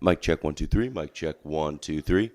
Mic check 1 2 3. Mic check 1 2 3.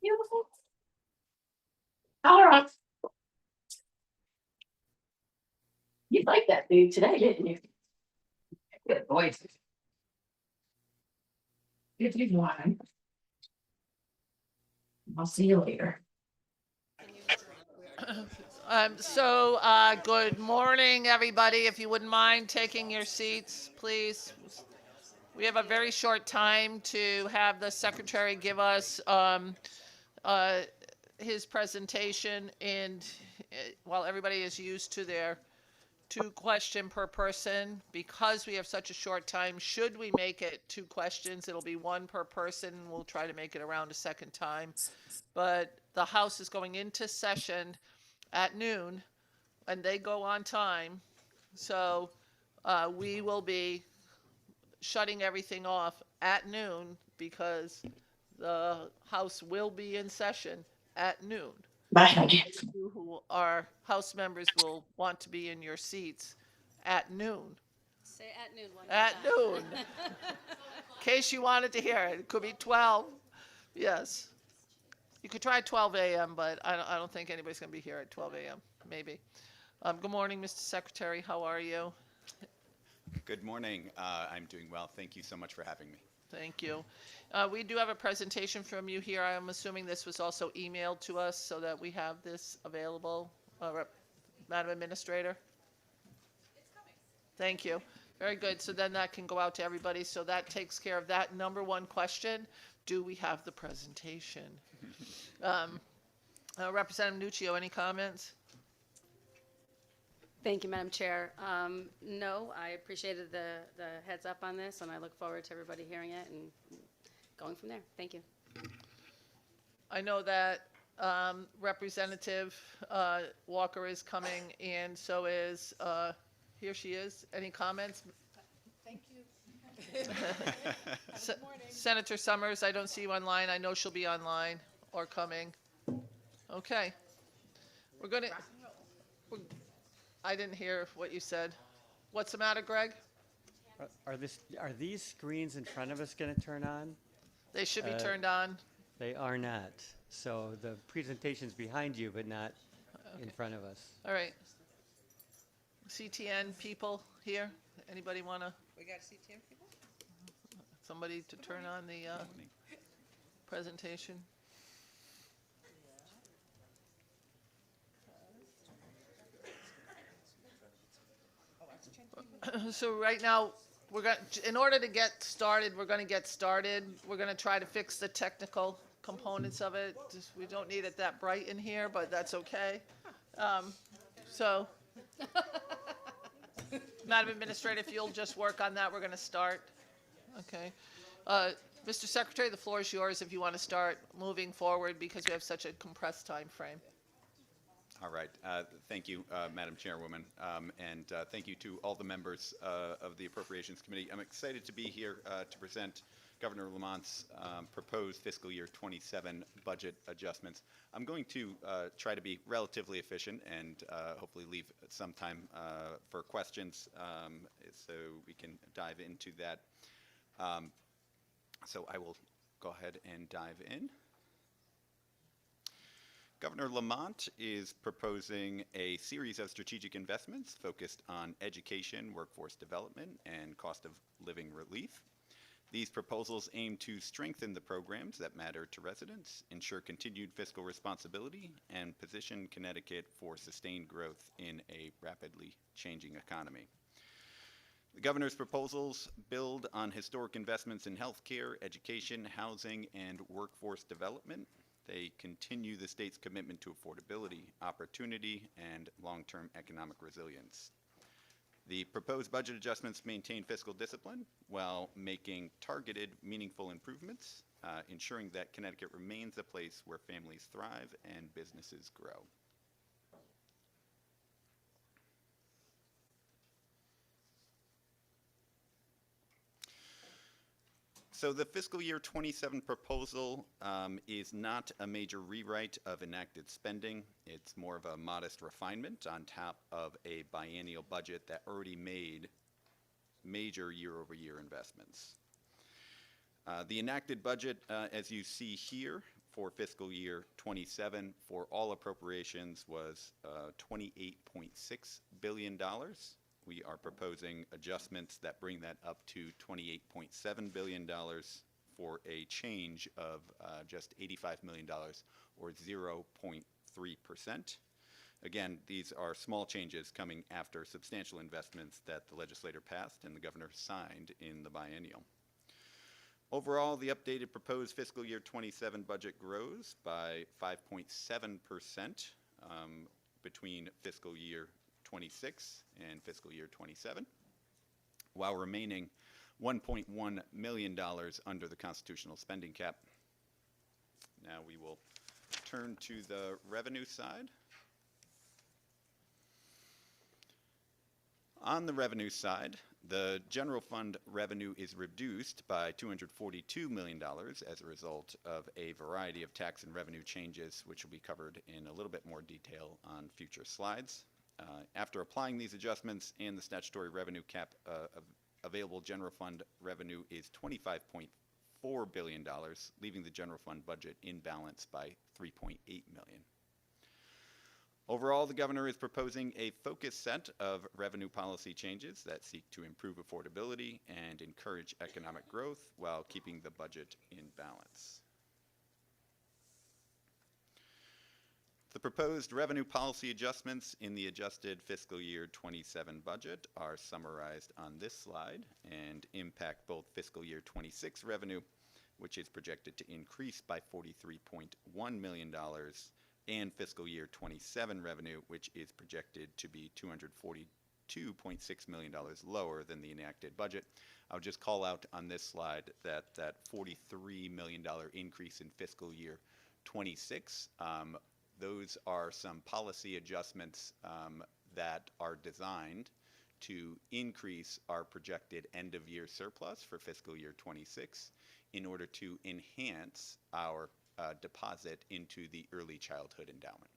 Beautiful. All right. You liked that food today, didn't you? Good boy. If you want. I'll see you later. Good morning, everybody. If you wouldn't mind taking your seats, please. We have a very short time to have the secretary give us uh, his presentation, and while everybody is used to their 2 question per person, because we have such a short time, should we make it 2 questions, it'll be 1 per person. We'll try to make it around a second time. But the House is going into session at noon, and they go on time. So we will be shutting everything off at noon because the House will be in session at noon. Bye. You who are House members will want to be in your seats at noon. Say at noon one more At time. noon. In case you wanted to hear it, it could be 12. Yes. You could try 12 a.m., but I don't think anybody's going to be here at 12 a.m. Maybe. Good morning, Mr. Secretary. How are you? Good morning. I'm doing well. Thank you so much for having me. Thank you. We do have a presentation from you here. I'm assuming this was also emailed to us so that we have this available. Madam Administrator? It's coming. Thank you. Very good. So then that can go out to everybody. So that takes care of that number 1 question. Do we have the presentation? Representative Nuccio, any comments? Thank you, Madam Chair. No, I appreciated the heads up on this, and I look forward to everybody hearing it and going from there. Thank you. I know that Representative Walker is coming, and so is, here she is. Any comments? Thank you. Senator Summers, I don't see you online. I know she'll be online or coming. Okay. We're going to, I didn't hear what you said. What's the matter, Greg? Are these screens in front of us going to turn on? They should be turned on. They are not. So the presentation's behind you, but not in front of us. All right. CTN people here? Anybody want to, We got CTM people? somebody to turn on the presentation? So right now, we're going, in order to get started, we're going to get started. We're going to try to fix the technical components of it. Just, we don't need it that bright in here, but that's okay. So, Madam Administrator, if you'll just work on that, we're going to start. Okay. Mr. Secretary, the floor is yours if you want to start moving forward because we have such a compressed time frame. All right. Thank you, Madam Chairwoman, and thank you to all the members of the Appropriations Committee. I'm excited to be here to present Governor Lamont's proposed fiscal year 27 budget adjustments. I'm going to try to be relatively efficient and hopefully leave some time for questions so we can dive into that. So I will go ahead and dive in. Governor Lamont is proposing a series of strategic investments focused on education, workforce development, and cost of living relief. These proposals aim to strengthen the programs that matter to residents, ensure continued fiscal responsibility, and position Connecticut for sustained growth in a rapidly changing economy. The governor's proposals build on historic investments in healthcare, education, housing, and workforce development. They continue the state's commitment to affordability, opportunity, and long-term economic resilience. The proposed budget adjustments maintain fiscal discipline while making targeted, meaningful improvements, ensuring that Connecticut remains a place where families thrive and businesses grow. So the fiscal year 27 proposal is not a major rewrite of enacted spending. It's more of a modest refinement on top of a biennial budget that already made major year-over-year investments. The enacted budget, as you see here, for fiscal year 27 for all appropriations was $28.6 billion. We are proposing adjustments that bring that up to $28.7 billion for a change of just $85 million or 0.3%. Again, these are small changes coming after substantial investments that the legislature passed and the governor signed in the biennial. Overall, the updated proposed fiscal year 27 budget grows by 5.7% between fiscal year 26 and fiscal year 27, while remaining $1.1 million under the constitutional spending cap. Now we will turn to the revenue side. On the revenue side, the general fund revenue is reduced by $242 million as a result of a variety of tax and revenue changes, which will be covered in a little bit more detail on future slides. After applying these adjustments and the statutory revenue cap, available general fund revenue is $25.4 billion, leaving the general fund budget in balance by $3.8 million. Overall, the governor is proposing a focused set of revenue policy changes that seek to improve affordability and encourage economic growth while keeping the budget in balance. The proposed revenue policy adjustments in the adjusted fiscal year 27 budget are summarized on this slide and impact both fiscal year 26 revenue, which is projected to increase by $43.1 million, and fiscal year 27 revenue, which is projected to be $242.6 million lower than the enacted budget. I'll just call out on this slide that that $43 million increase in fiscal year 26, those are some policy adjustments that are designed to increase our projected end-of-year surplus for fiscal year 26 in order to enhance our deposit into the early childhood endowment.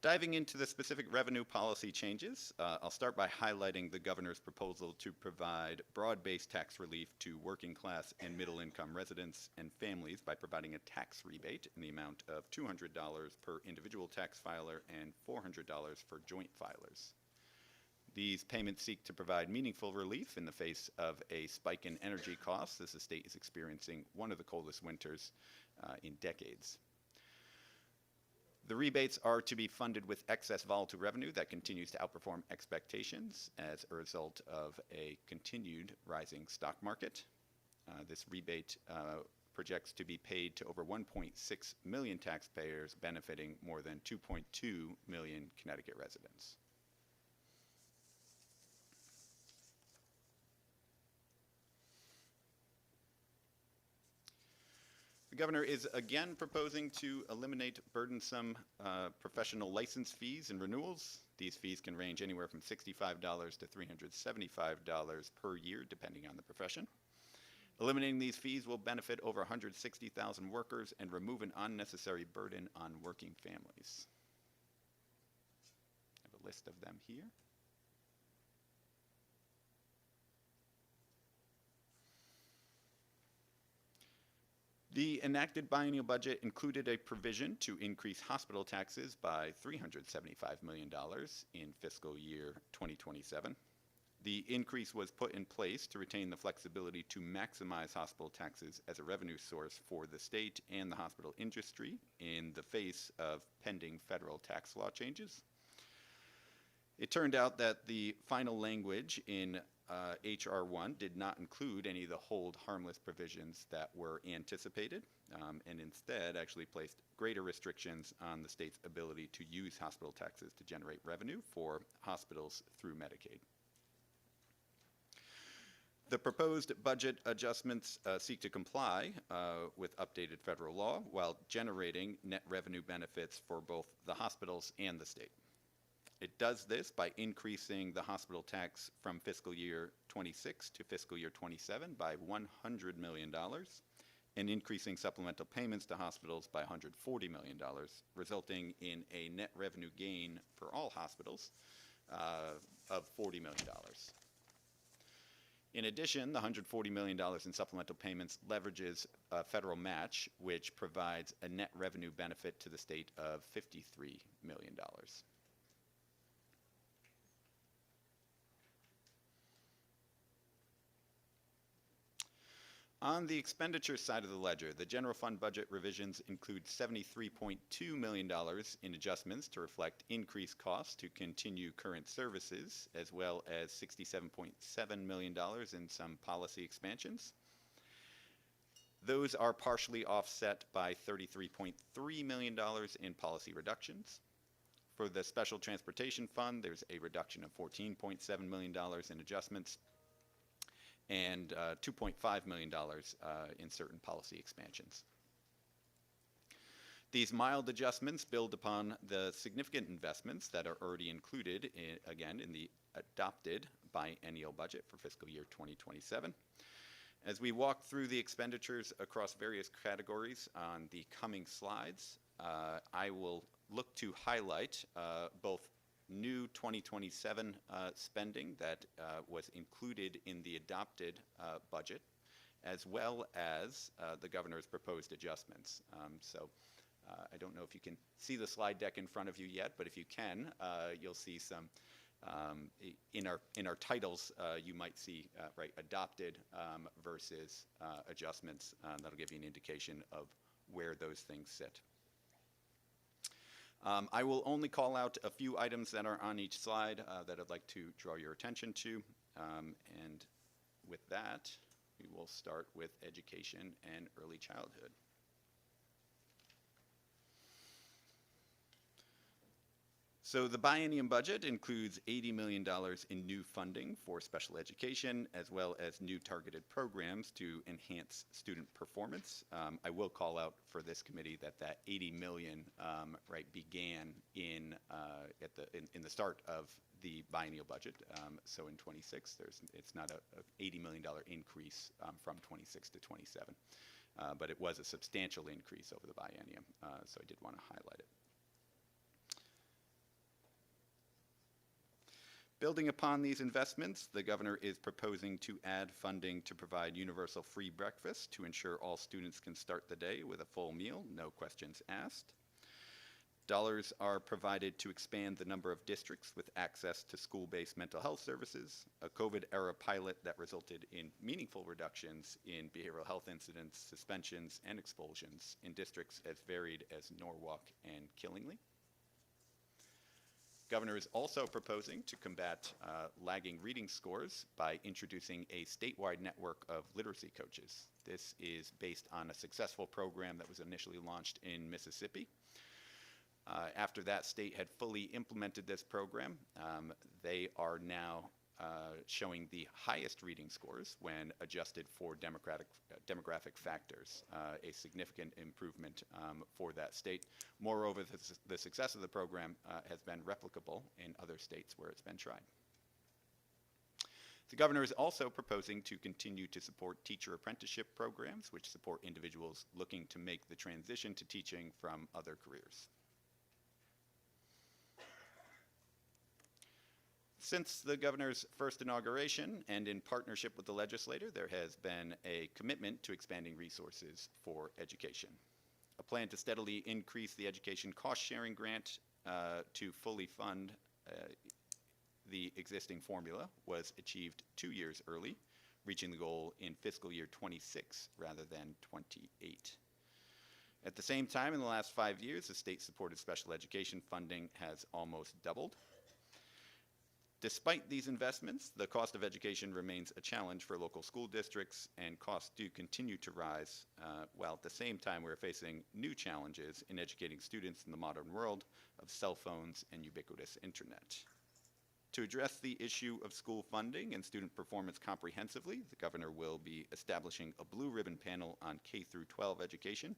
Diving into the specific revenue policy changes, I'll start by highlighting the governor's proposal to provide broad-based tax relief to working class and middle-income residents and families by providing a tax rebate in the amount of $200 per individual tax filer and $400 for joint filers. These payments seek to provide meaningful relief in the face of a spike in energy costs as the state is experiencing one of the coldest winters in decades. The rebates are to be funded with excess volatile revenue that continues to outperform expectations as a result of a continued rising stock market. This rebate projects to be paid to over 1.6 million taxpayers, benefiting more than 2.2 million Connecticut residents. The governor is again proposing to eliminate burdensome professional license fees and renewals. These fees can range anywhere from $65 to $375 per year, depending on the profession. Eliminating these fees will benefit over 160,000 workers and remove an unnecessary burden on working families. I have a list of them here. The enacted biennial budget included a provision to increase hospital taxes by $375 million in fiscal year 2027. The increase was put in place to retain the flexibility to maximize hospital taxes as a revenue source for the state and the hospital industry in the face of pending federal tax law changes. It turned out that the final language in H.R. 1 did not include any of the hold harmless provisions that were anticipated, and instead actually placed greater restrictions on the state's ability to use hospital taxes to generate revenue for hospitals through Medicaid. The proposed budget adjustments seek to comply with updated federal law while generating net revenue benefits for both the hospitals and the state. It does this by increasing the hospital tax from fiscal year 26 to fiscal year 27 by $100 million and increasing supplemental payments to hospitals by $140 million, resulting in a net revenue gain for all hospitals of $40 million. In addition, the $140 million in supplemental payments leverages a federal match, which provides a net revenue benefit to the state of $53 million. On the expenditure side of the ledger, the general fund budget revisions include $73.2 million in adjustments to reflect increased costs to continue current services, as well as $67.7 million in some policy expansions. Those are partially offset by $33.3 million in policy reductions. For the Special Transportation Fund, there's a reduction of $14.7 million in adjustments, and $2.5 million in certain policy expansions. These mild adjustments build upon the significant investments that are already included, again, in the adopted biennial budget for fiscal year 2027. As we walk through the expenditures across various categories on the coming slides, I will look to highlight both new 2027 spending that was included in the adopted budget, as well as the governor's proposed adjustments. I don't know if you can see the slide deck in front of you yet, but if you can, you'll see some, in our titles, you might see, right, adopted versus adjustments. That'll give you an indication of where those things sit. I will only call out a few items that are on each slide that I'd like to draw your attention to. And with that, we will start with education and early childhood. So the biennium budget includes $80 million in new funding for special education, as well as new targeted programs to enhance student performance. I will call out for this committee that $80 million right, began in the start of the biennial budget. So in 26, it's not a $80 million increase from 26 to 27, but it was a substantial increase over the biennium. So I did want to highlight it. Building upon these investments, the governor is proposing to add funding to provide universal free breakfast to ensure all students can start the day with a full meal, no questions asked. Dollars are provided to expand the number of districts with access to school-based mental health services, a COVID-era pilot that resulted in meaningful reductions in behavioral health incidents, suspensions, and expulsions in districts as varied as Norwalk and Killingly. Governor is also proposing to combat lagging reading scores by introducing a statewide network of literacy coaches. This is based on a successful program that was initially launched in Mississippi. After that state had fully implemented this program, they are now showing the highest reading scores when adjusted for demographic factors, a significant improvement for that state. Moreover, the success of the program has been replicable in other states where it's been tried. The governor is also proposing to continue to support teacher apprenticeship programs, which support individuals looking to make the transition to teaching from other careers. Since the governor's first inauguration and in partnership with the legislature, there has been a commitment to expanding resources for education. A plan to steadily increase the education cost-sharing grant to fully fund the existing formula was achieved 2 years early, reaching the goal in fiscal year 26 rather than 28. At the same time, in the last 5 years, the state-supported special education funding has almost doubled. Despite these investments, the cost of education remains a challenge for local school districts, and costs do continue to rise, while at the same time we're facing new challenges in educating students in the modern world of cell phones and ubiquitous internet. To address the issue of school funding and student performance comprehensively, the governor will be establishing a blue ribbon panel on K through 12 education,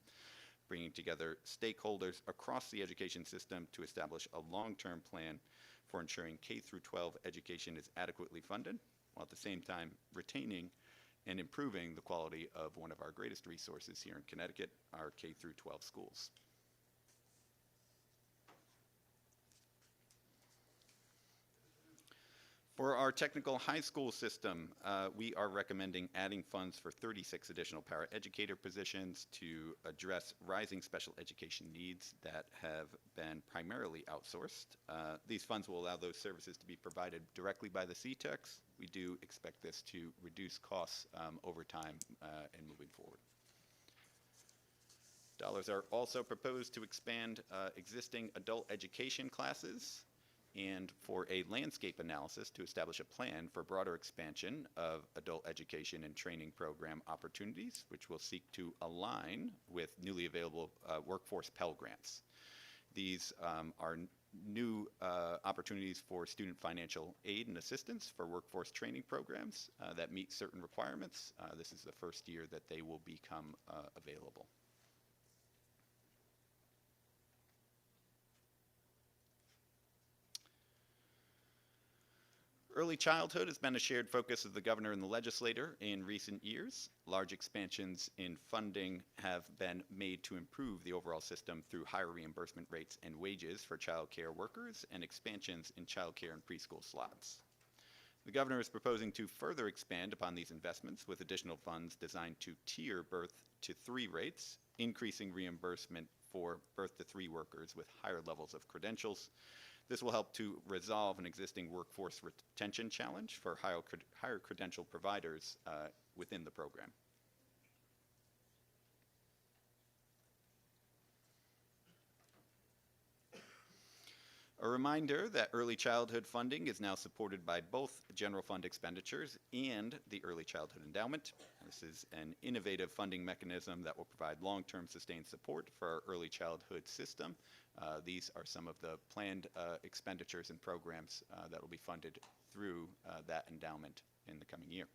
bringing together stakeholders across the education system to establish a long-term plan for ensuring K through 12 education is adequately funded, while at the same time retaining and improving the quality of one of our greatest resources here in Connecticut, our K through 12 schools. For our technical high school system, we are recommending adding funds for 36 additional paraeducator positions to address rising special education needs that have been primarily outsourced. These funds will allow those services to be provided directly by the CTECs. We do expect this to reduce costs over time and moving forward. Dollars are also proposed to expand existing adult education classes and for a landscape analysis to establish a plan for broader expansion of adult education and training program opportunities, which will seek to align with newly available workforce Pell Grants. These are new opportunities for student financial aid and assistance for workforce training programs that meet certain requirements. This is the first year that they will become available. Early childhood has been a shared focus of the governor and the legislator in recent years. Large expansions in funding have been made to improve the overall system through higher reimbursement rates and wages for child care workers and expansions in child care and preschool slots. The governor is proposing to further expand upon these investments with additional funds designed to tier birth to 3 rates, increasing reimbursement for birth to 3 workers with higher levels of credentials. This will help to resolve an existing workforce retention challenge for higher credential providers within the program. A reminder that early childhood funding is now supported by both general fund expenditures and the Early Childhood Endowment. This is an innovative funding mechanism that will provide long-term sustained support for our early childhood system. These are some of the planned expenditures and programs that will be funded through that endowment in the coming year.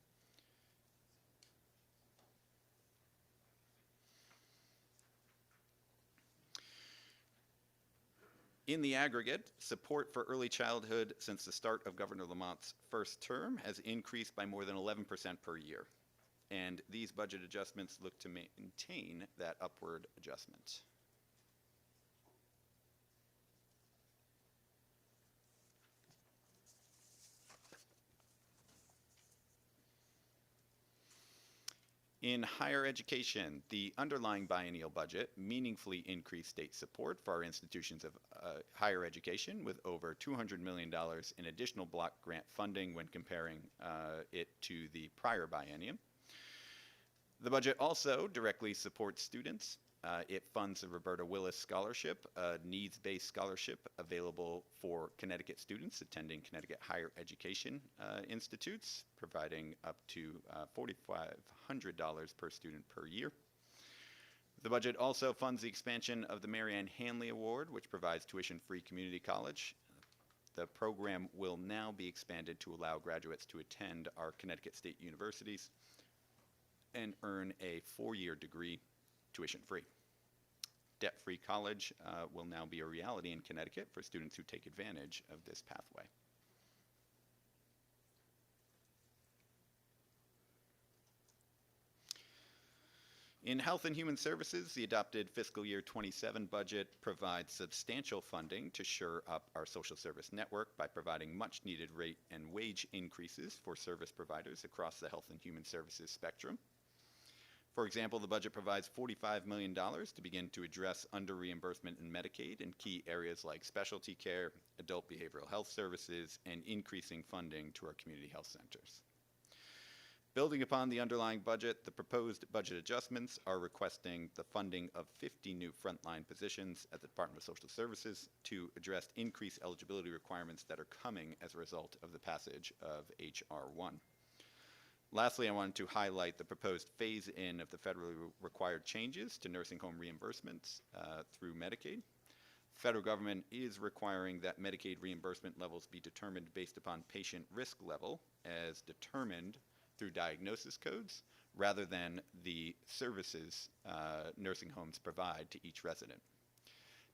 In the aggregate, support for early childhood since the start of Governor Lamont's first term has increased by more than 11% per year. And these budget adjustments look to maintain that upward adjustment. In higher education, the underlying biennial budget meaningfully increased state support for our institutions of higher education with over $200 million in additional block grant funding when comparing it to the prior biennium. The budget also directly supports students. It funds the Roberta Willis Scholarship, a needs-based scholarship available for Connecticut students attending Connecticut higher education institutes, providing up to $4,500 per student per year. The budget also funds the expansion of the Marianne Hanley Award, which provides tuition-free community college. The program will now be expanded to allow graduates to attend our Connecticut state universities and earn a 4-year degree tuition-free. Debt-free college will now be a reality in Connecticut for students who take advantage of this pathway. In Health and Human Services, the adopted fiscal year 27 budget provides substantial funding to shore up our social service network by providing much needed rate and wage increases for service providers across the health and human services spectrum. For example, the budget provides $45 million to begin to address under-reimbursement in Medicaid in key areas like specialty care, adult behavioral health services, and increasing funding to our community health centers. Building upon the underlying budget, the proposed budget adjustments are requesting the funding of 50 new frontline positions at the Department of Social Services to address increased eligibility requirements that are coming as a result of the passage of H.R. 1. Lastly, I wanted to highlight the proposed phase-in of the federally required changes to nursing home reimbursements through Medicaid. Federal government is requiring that Medicaid reimbursement levels be determined based upon patient risk level as determined through diagnosis codes rather than the services nursing homes provide to each resident.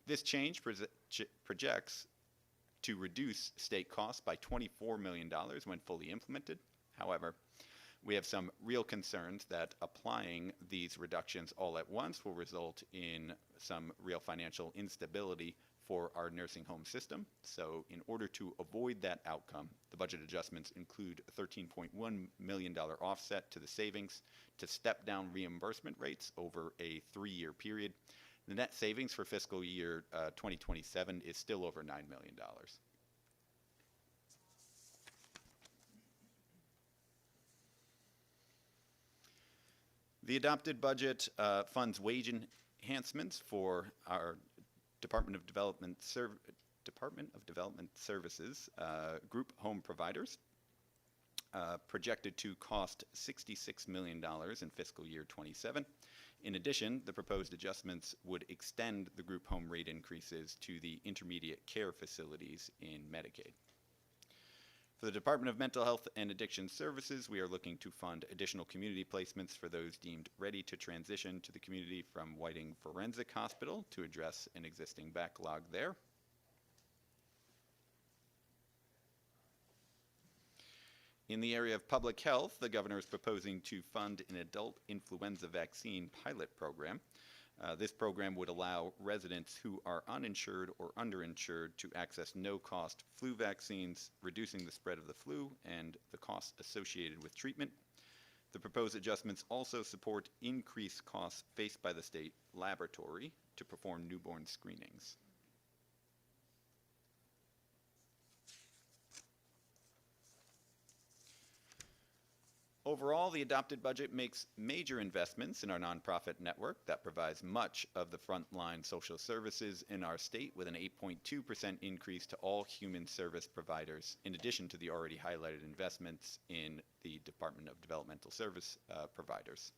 This change projects to reduce state costs by $24 million when fully implemented. However, we have some real concerns that applying these reductions all at once will result in some real financial instability for our nursing home system. So in order to avoid that outcome, the budget adjustments include a $13.1 million offset to the savings to step down reimbursement rates over a 3-year period. The net savings for fiscal year 2027 is still over $9 million. The adopted budget funds wage enhancements for our Department of Development Services group home providers, projected to cost $66 million in fiscal year 27. In addition, the proposed adjustments would extend the group home rate increases to the intermediate care facilities in Medicaid. For the Department of Mental Health and Addiction Services, we are looking to fund additional community placements for those deemed ready to transition to the community from Whiting Forensic Hospital to address an existing backlog there. In the area of public health, the governor is proposing to fund an adult influenza vaccine pilot program. This program would allow residents who are uninsured or underinsured to access no-cost flu vaccines, reducing the spread of the flu and the costs associated with treatment. The proposed adjustments also support increased costs faced by the state laboratory to perform newborn screenings. Overall, the adopted budget makes major investments in our nonprofit network that provides much of the frontline social services in our state, with an 8.2% increase to all human service providers, in addition to the already highlighted investments in the Department of Developmental Service providers.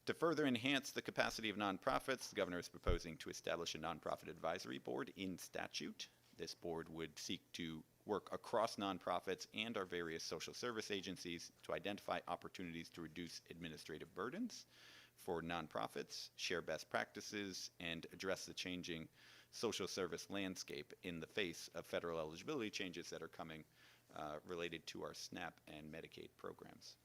To further enhance the capacity of nonprofits, the governor is proposing to establish a nonprofit advisory board in statute. This board would seek to work across nonprofits and our various social service agencies to identify opportunities to reduce administrative burdens for nonprofits, share best practices, and address the changing social service landscape in the face of federal eligibility changes that are coming related to our SNAP and Medicaid programs.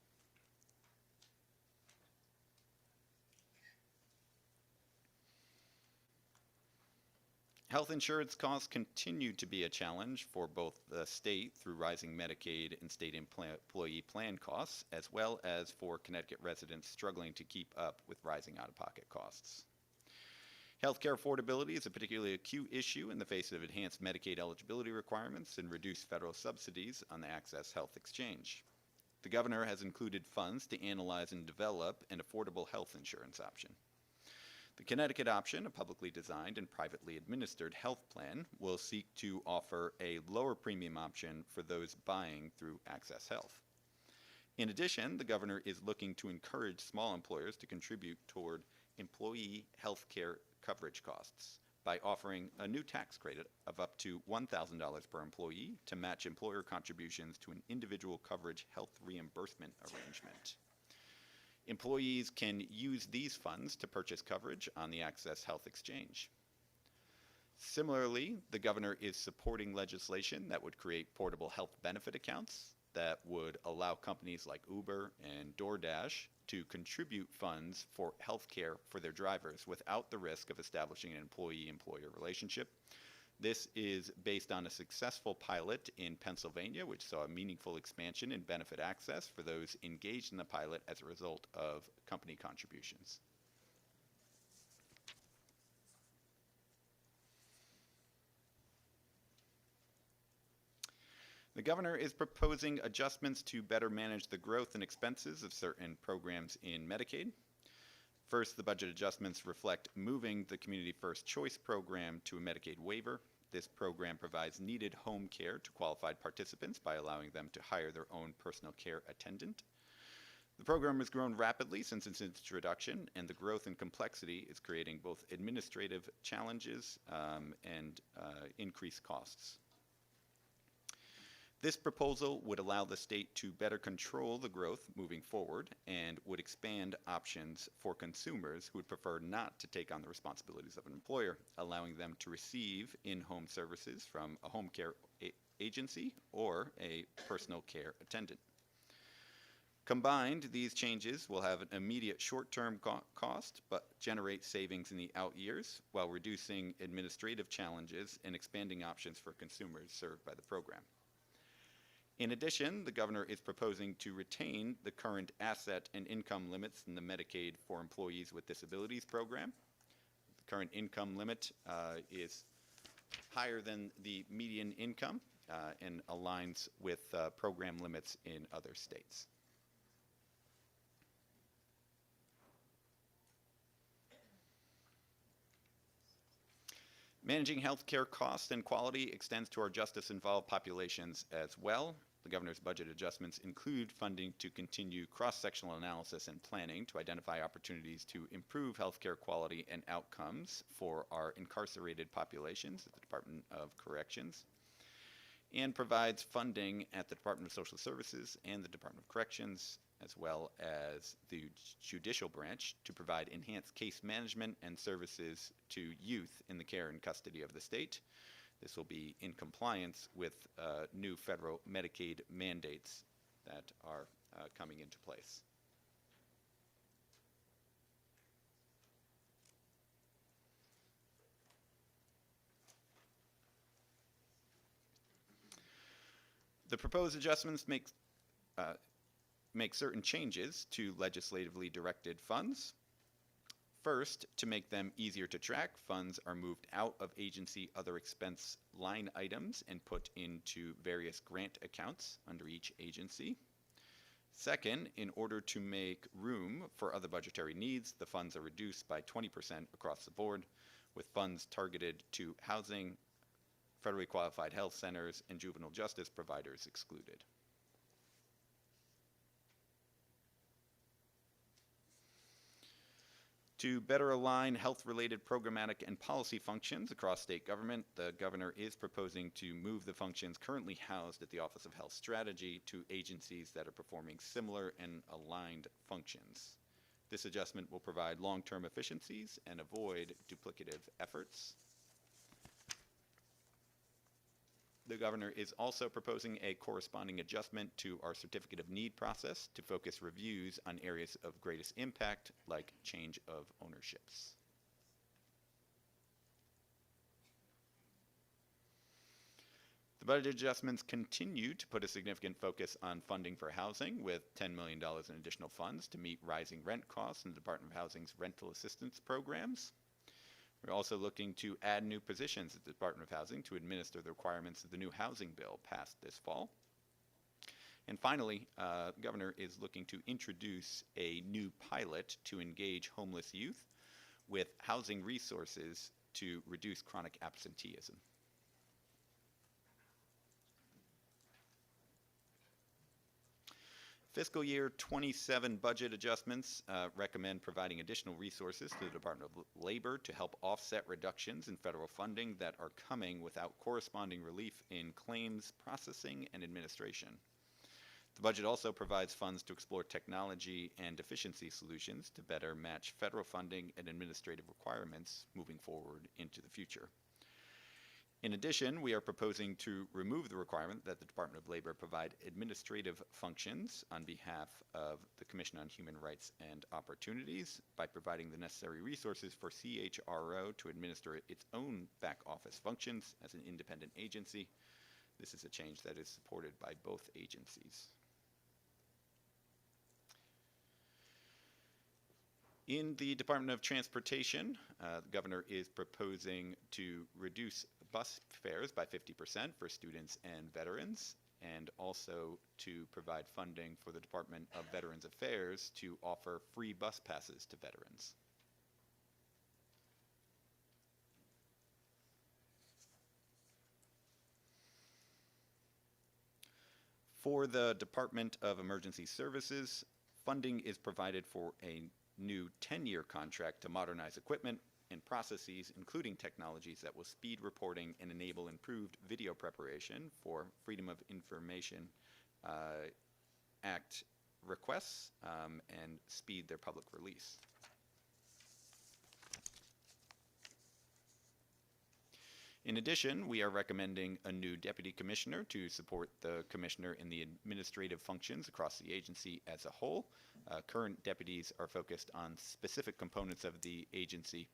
Health insurance costs continue to be a challenge for both the state through rising Medicaid and state employee plan costs, as well as for Connecticut residents struggling to keep up with rising out-of-pocket costs. Healthcare affordability is a particularly acute issue in the face of enhanced Medicaid eligibility requirements and reduced federal subsidies on the Access Health Exchange. The governor has included funds to analyze and develop an affordable health insurance option. The Connecticut option, a publicly designed and privately administered health plan, will seek to offer a lower premium option for those buying through Access Health. In addition, the governor is looking to encourage small employers to contribute toward employee health care coverage costs by offering a new tax credit of up to $1,000 per employee to match employer contributions to an individual coverage health reimbursement arrangement. Employees can use these funds to purchase coverage on the Access Health Exchange. Similarly, the governor is supporting legislation that would create portable health benefit accounts that would allow companies like Uber and DoorDash to contribute funds for health care for their drivers without the risk of establishing an employee-employer relationship. This is based on a successful pilot in Pennsylvania, which saw a meaningful expansion in benefit access for those engaged in the pilot as a result of company contributions. The governor is proposing adjustments to better manage the growth and expenses of certain programs in Medicaid. First, the budget adjustments reflect moving the Community First Choice program to a Medicaid waiver. This program provides needed home care to qualified participants by allowing them to hire their own personal care attendant. The program has grown rapidly since its introduction, and the growth and complexity is creating both administrative challenges and increased costs. This proposal would allow the state to better control the growth moving forward and would expand options for consumers who would prefer not to take on the responsibilities of an employer, allowing them to receive in-home services from a home care agency or a personal care attendant. Combined, these changes will have an immediate short-term cost, but generate savings in the out years while reducing administrative challenges and expanding options for consumers served by the program. In addition, the governor is proposing to retain the current asset and income limits in the Medicaid for Employees with Disabilities program. The current income limit is higher than the median income and aligns with program limits in other states. Managing healthcare costs and quality extends to our justice-involved populations as well. The governor's budget adjustments include funding to continue cross-sectional analysis and planning to identify opportunities to improve healthcare quality and outcomes for our incarcerated populations at the Department of Corrections, and provides funding at the Department of Social Services and the Department of Corrections, as well as the judicial branch, to provide enhanced case management and services to youth in the care and custody of the state. This will be in compliance with new federal Medicaid mandates that are coming into place. The proposed adjustments make certain changes to legislatively directed funds. First, to make them easier to track, funds are moved out of agency other expense line items and put into various grant accounts under each agency. Second, in order to make room for other budgetary needs, the funds are reduced by 20% across the board, with funds targeted to housing, federally qualified health centers, and juvenile justice providers excluded. To better align health-related programmatic and policy functions across state government, the governor is proposing to move the functions currently housed at the Office of Health Strategy to agencies that are performing similar and aligned functions. This adjustment will provide long-term efficiencies and avoid duplicative efforts. The governor is also proposing a corresponding adjustment to our certificate of need process to focus reviews on areas of greatest impact, like change of ownerships. The budget adjustments continue to put a significant focus on funding for housing, with $10 million in additional funds to meet rising rent costs in the Department of Housing's rental assistance programs. We're also looking to add new positions at the Department of Housing to administer the requirements of the new housing bill passed this fall. And finally, the governor is looking to introduce a new pilot to engage homeless youth with housing resources to reduce chronic absenteeism. Fiscal year 27 budget adjustments recommend providing additional resources to the Department of Labor to help offset reductions in federal funding that are coming without corresponding relief in claims processing and administration. The budget also provides funds to explore technology and efficiency solutions to better match federal funding and administrative requirements moving forward into the future. In addition, we are proposing to remove the requirement that the Department of Labor provide administrative functions on behalf of the Commission on Human Rights and Opportunities by providing the necessary resources for CHRO to administer its own back office functions as an independent agency. This is a change that is supported by both agencies. In the Department of Transportation, the governor is proposing to reduce bus fares by 50% for students and veterans, and also to provide funding for the Department of Veterans Affairs to offer free bus passes to veterans. For the Department of Emergency Services, funding is provided for a new 10-year contract to modernize equipment and processes, including technologies that will speed reporting and enable improved video preparation for Freedom of Information Act requests and speed their public release. In addition, we are recommending a new deputy commissioner to support the commissioner in the administrative functions across the agency as a whole. Current deputies are focused on specific components of the agency,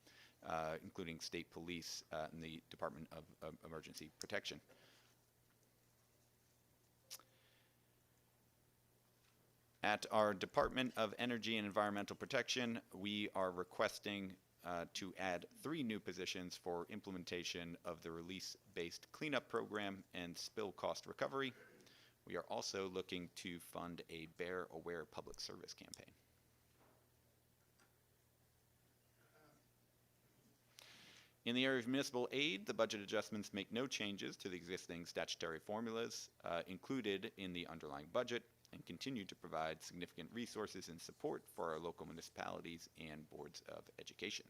including state police and the Department of Emergency Protection. At our Department of Energy and Environmental Protection, we are requesting to add 3 new positions for implementation of the release-based cleanup program and spill cost recovery. We are also looking to fund a Bear Aware public service campaign. In the area of municipal aid, the budget adjustments make no changes to the existing statutory formulas included in the underlying budget and continue to provide significant resources and support for our local municipalities and boards of education.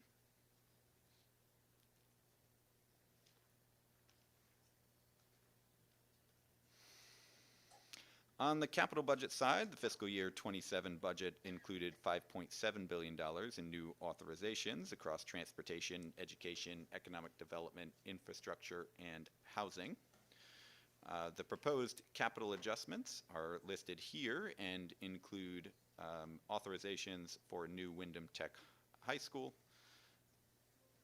On the capital budget side, the fiscal year 27 budget included $5.7 billion in new authorizations across transportation, education, economic development, infrastructure, and housing. The proposed capital adjustments are listed here and include authorizations for new Wyndham Tech High School,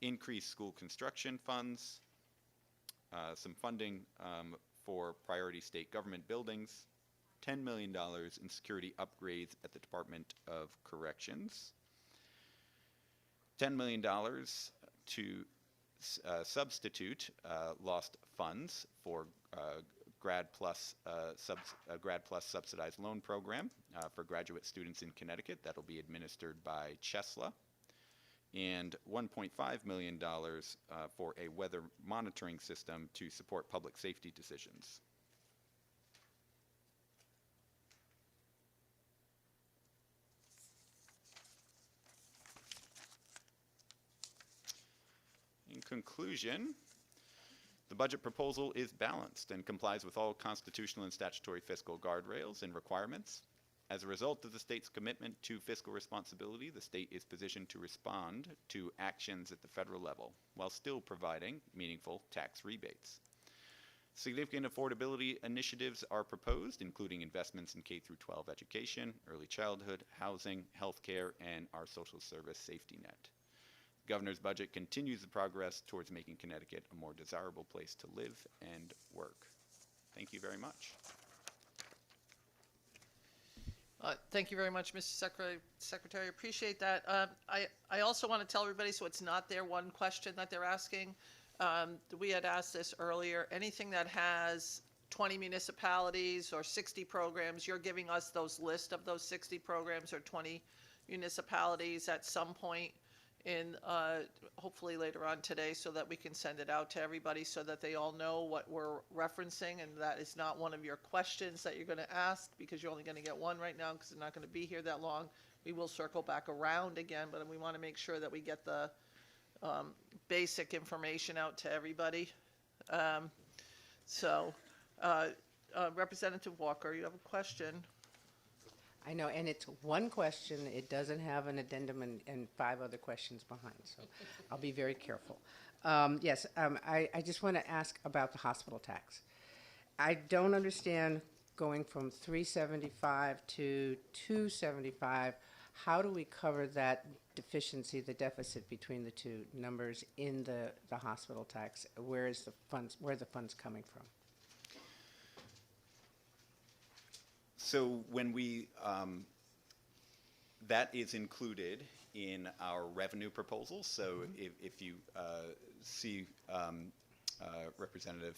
increased school construction funds, some funding for priority state government buildings, $10 million in security upgrades at the Department of Corrections, $10 million to substitute lost funds for Grad Plus subsidized loan program for graduate students in Connecticut. That'll be administered by Chesla. And $1.5 million for a weather monitoring system to support public safety decisions. In conclusion, the budget proposal is balanced and complies with all constitutional and statutory fiscal guardrails and requirements. As a result of the state's commitment to fiscal responsibility, the state is positioned to respond to actions at the federal level while still providing meaningful tax rebates. Significant affordability initiatives are proposed, including investments in K-12 education, early childhood, housing, healthcare, and our social service safety net. The governor's budget continues the progress towards making Connecticut a more desirable place to live and work. Thank you very much. Thank you very much, Mr. Secretary. Appreciate that. I also want to tell everybody, so it's not their one question that they're asking. We had asked this earlier. Anything that has 20 municipalities or 60 programs, you're giving us those list of those 60 programs or 20 municipalities at some point in hopefully later on today, so that we can send it out to everybody so that they all know what we're referencing, and that is not one of your questions that you're going to ask, because you're only going to get one right now because they're not going to be here that long. We will circle back around again, but we want to make sure that we get the basic information out to everybody. Representative Walker, you have a question? I know, and it's one question. It doesn't have an addendum and 5 other questions behind, so I'll be very careful. Yes, I just want to ask about the hospital tax. I don't understand going from 375 to 275. How do we cover that deficiency, the deficit between the two numbers in the hospital tax? Where are the funds coming from? So when we, that is included in our revenue proposal. So if you see Representative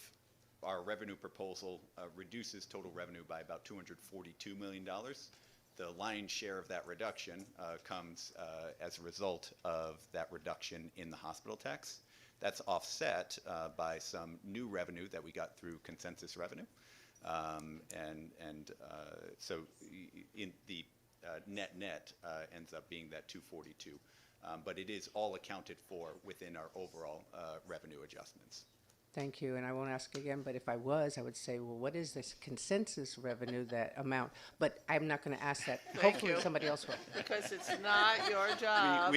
our revenue proposal reduces total revenue by about $242 million. The lion's share of that reduction comes as a result of that reduction in the hospital tax. That's offset by some new revenue that we got through consensus revenue. So in the net ends up being that 242. But it is all accounted for within our overall revenue adjustments. Thank you, and I won't ask again, but if I was, I would say, well, what is this consensus revenue, that amount? But I'm not gonna ask that. Hopefully, you. somebody else will. Because it's not your job.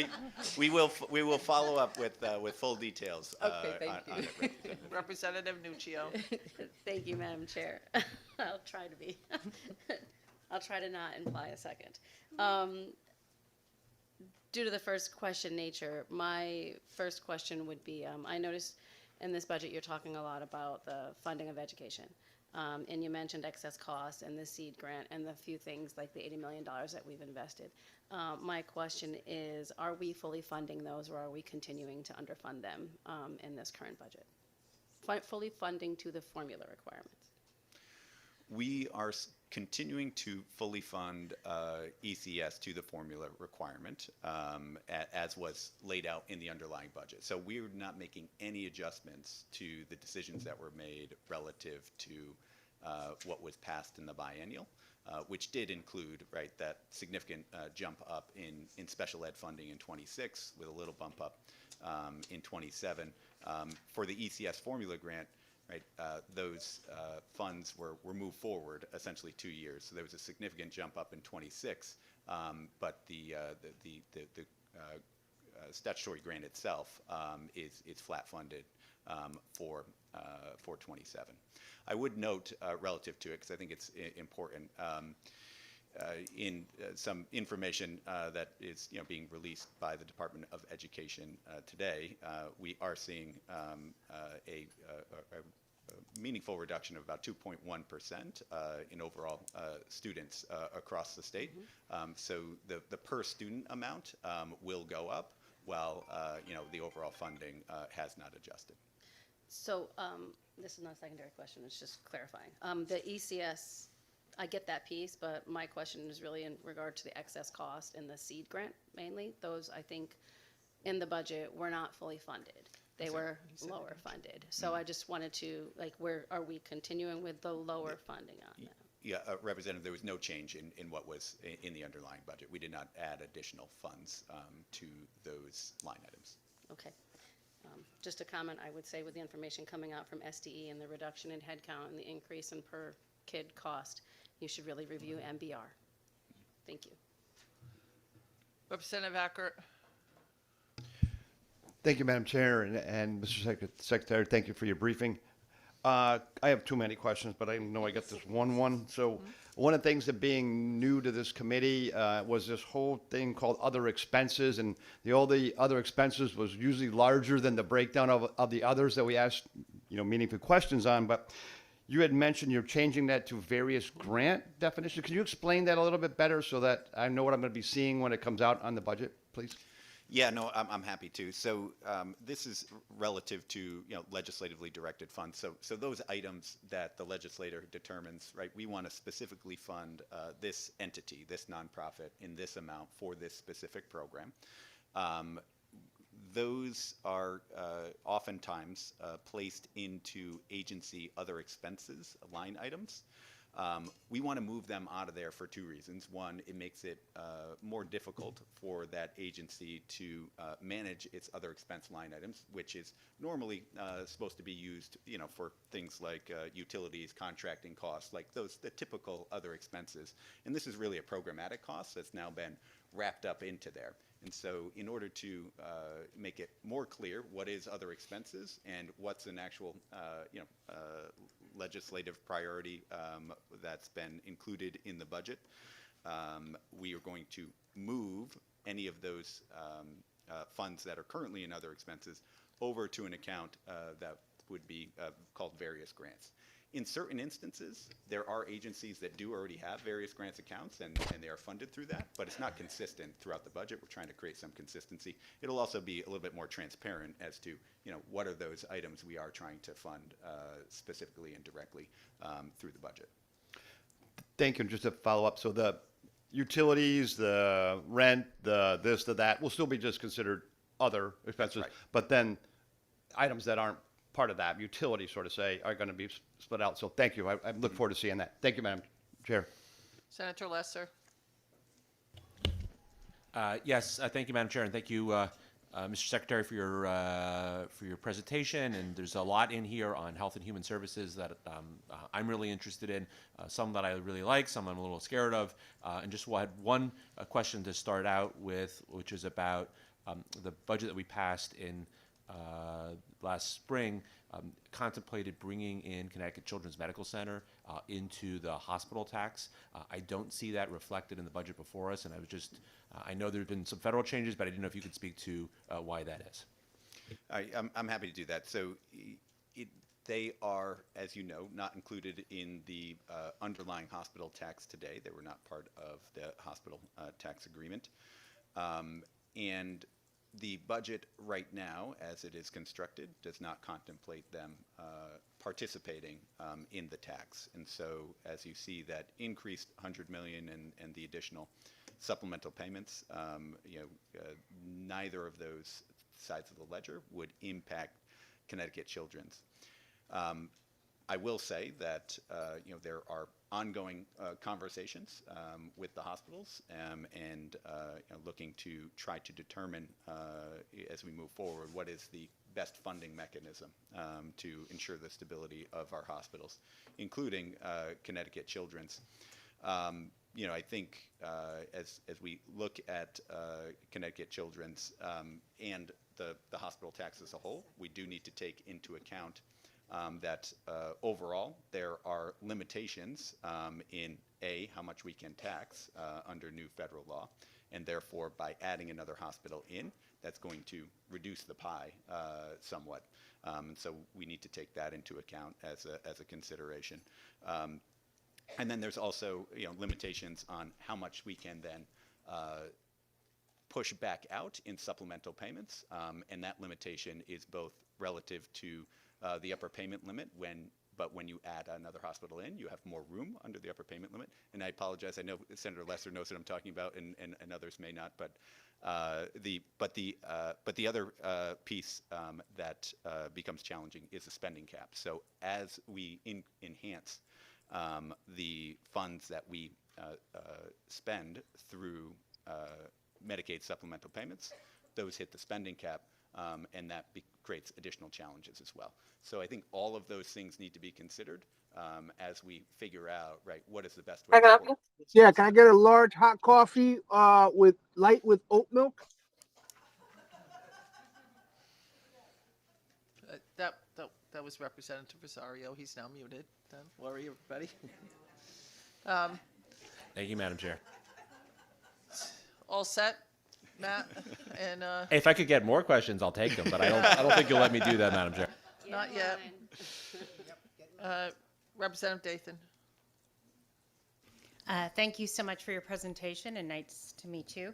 We will follow up with full details. Okay, thank on you. it. Representative Nuccio. Thank you, Madam Chair. I'll try to be. I'll try to not imply a second. Due to the first question nature, my first question would be, I noticed in this budget you're talking a lot about the funding of education. And you mentioned excess costs and the seed grant and the few things like the $80 million that we've invested. My question is, are we fully funding those, or are we continuing to underfund them in this current budget? Fully funding to the formula requirements. We are continuing to fully fund ECS to the formula requirement, as was laid out in the underlying budget. So we're not making any adjustments to the decisions that were made relative to what was passed in the biennial, which did include, right, that significant jump up in special ed funding in 26 with a little bump up in 27. For the ECS formula grant, right, those funds were moved forward essentially 2 years. So there was a significant jump up in 26, but the statutory grant itself is flat funded for 27. I would note relative to it, because I think it's important, in some information that is being released by the Department of Education today, we are seeing a meaningful reduction of about 2.1% in overall students across the state. So the per student amount will go up, while the overall funding has not adjusted. So this is not a secondary question, it's just clarifying. The ECS, I get that piece, but my question is really in regard to the excess cost and the seed grant mainly. Those, I think, in the budget were not fully funded. They were lower funded. So I just wanted to, like, where are we continuing with the lower funding on that? Yeah, Representative, there was no change in what was in the underlying budget. We did not add additional funds to those line items. Okay. Just a comment, I would say, with the information coming out from SDE and the reduction in headcount and the increase in per kid cost, you should really review MBR. Thank you. Representative Ackert. Thank you, Madam Chair, and Mr. Secretary, thank you for your briefing. I have too many questions, but I know I got this one. So one of the things that being new to this committee was this whole thing called other expenses, and all the other expenses was usually larger than the breakdown of the others that we asked, meaningful questions on. But you had mentioned you're changing that to various grant definitions. Can you explain that a little bit better so that I know what I'm going to be seeing when it comes out on the budget, please? Yeah, no, I'm happy to. So this is relative to legislatively directed funds. So those items that the legislator determines, right? We want to specifically fund this entity, this nonprofit, in this amount for this specific program. Those are oftentimes placed into agency other expenses line items. We want to move them out of there for two reasons. One, it makes it more difficult for that agency to manage its other expense line items, which is normally supposed to be used, for things like utilities, contracting costs, like the typical other expenses. And this is really a programmatic cost that's now been wrapped up into there. And so in order to make it more clear what is other expenses and what's an actual legislative priority that's been included in the budget, we are going to move any of those funds that are currently in other expenses over to an account that would be called various grants. In certain instances, there are agencies that do already have various grants accounts, and they are funded through that, but it's not consistent throughout the budget. We're trying to create some consistency. It'll also be a little bit more transparent as to, what are those items we are trying to fund specifically and directly through the budget. Thank you. And just to follow up, so the utilities, the rent, the this, the that will still be just considered other expenses, right. but then items that aren't part of that, utilities, sort of say, are going to be split out. So thank you. I look forward to seeing that. Thank you, Madam Chair. Senator Lesser. Yes, thank you, Madam Chair, and thank you, Mr. Secretary, for your presentation. And there's a lot in here on health and human services that I'm really interested in. Some that I really like, some I'm a little scared of. And just had one question to start out with, which is about the budget that we passed in last spring. Contemplated bringing in Connecticut Children's Medical Center into the hospital tax. I don't see that reflected in the budget before us, and I was just, I know there have been some federal changes, but I didn't know if you could speak to why that is. I'm happy to do that. So they are, as you know, not included in the underlying hospital tax today. They were not part of the hospital tax agreement. And the budget right now, as it is constructed, does not contemplate them participating in the tax. And so, as you see that increased $100 million and the additional supplemental payments, neither of those sides of the ledger would impact Connecticut Children's. I will say that there are ongoing conversations with the hospitals and looking to try to determine as we move forward what is the best funding mechanism to ensure the stability of our hospitals, including Connecticut Children's. I think as we look at Connecticut Children's and the hospital tax as a whole, we do need to take into account that overall there are limitations in how much we can tax under new federal law, and therefore by adding another hospital in, that's going to reduce the pie somewhat. And so we need to take that into account as a consideration. And then there's also limitations on how much we can then push back out in supplemental payments, and that limitation is both relative to the upper payment limit but when you add another hospital in, you have more room under the upper payment limit. And I apologize, I know Senator Lesser knows what I'm talking about, and others may not. But the other piece that becomes challenging is the spending cap. So as we enhance the funds that we spend through Medicaid supplemental payments, those hit the spending cap, and that creates additional challenges as well. So I think all of those things need to be considered as we figure out, right, what is the best way. Yeah, can I get a large hot coffee with oat milk? That was Representative Rosario. He's now muted. Don't worry, everybody. Thank you, Madam Chair. All set, Matt? And If I could get more questions, I'll take them, but I don't think you'll let me do that, Madam Chair. not yet. Representative Dathan. Thank you so much for your presentation, and nice to meet you.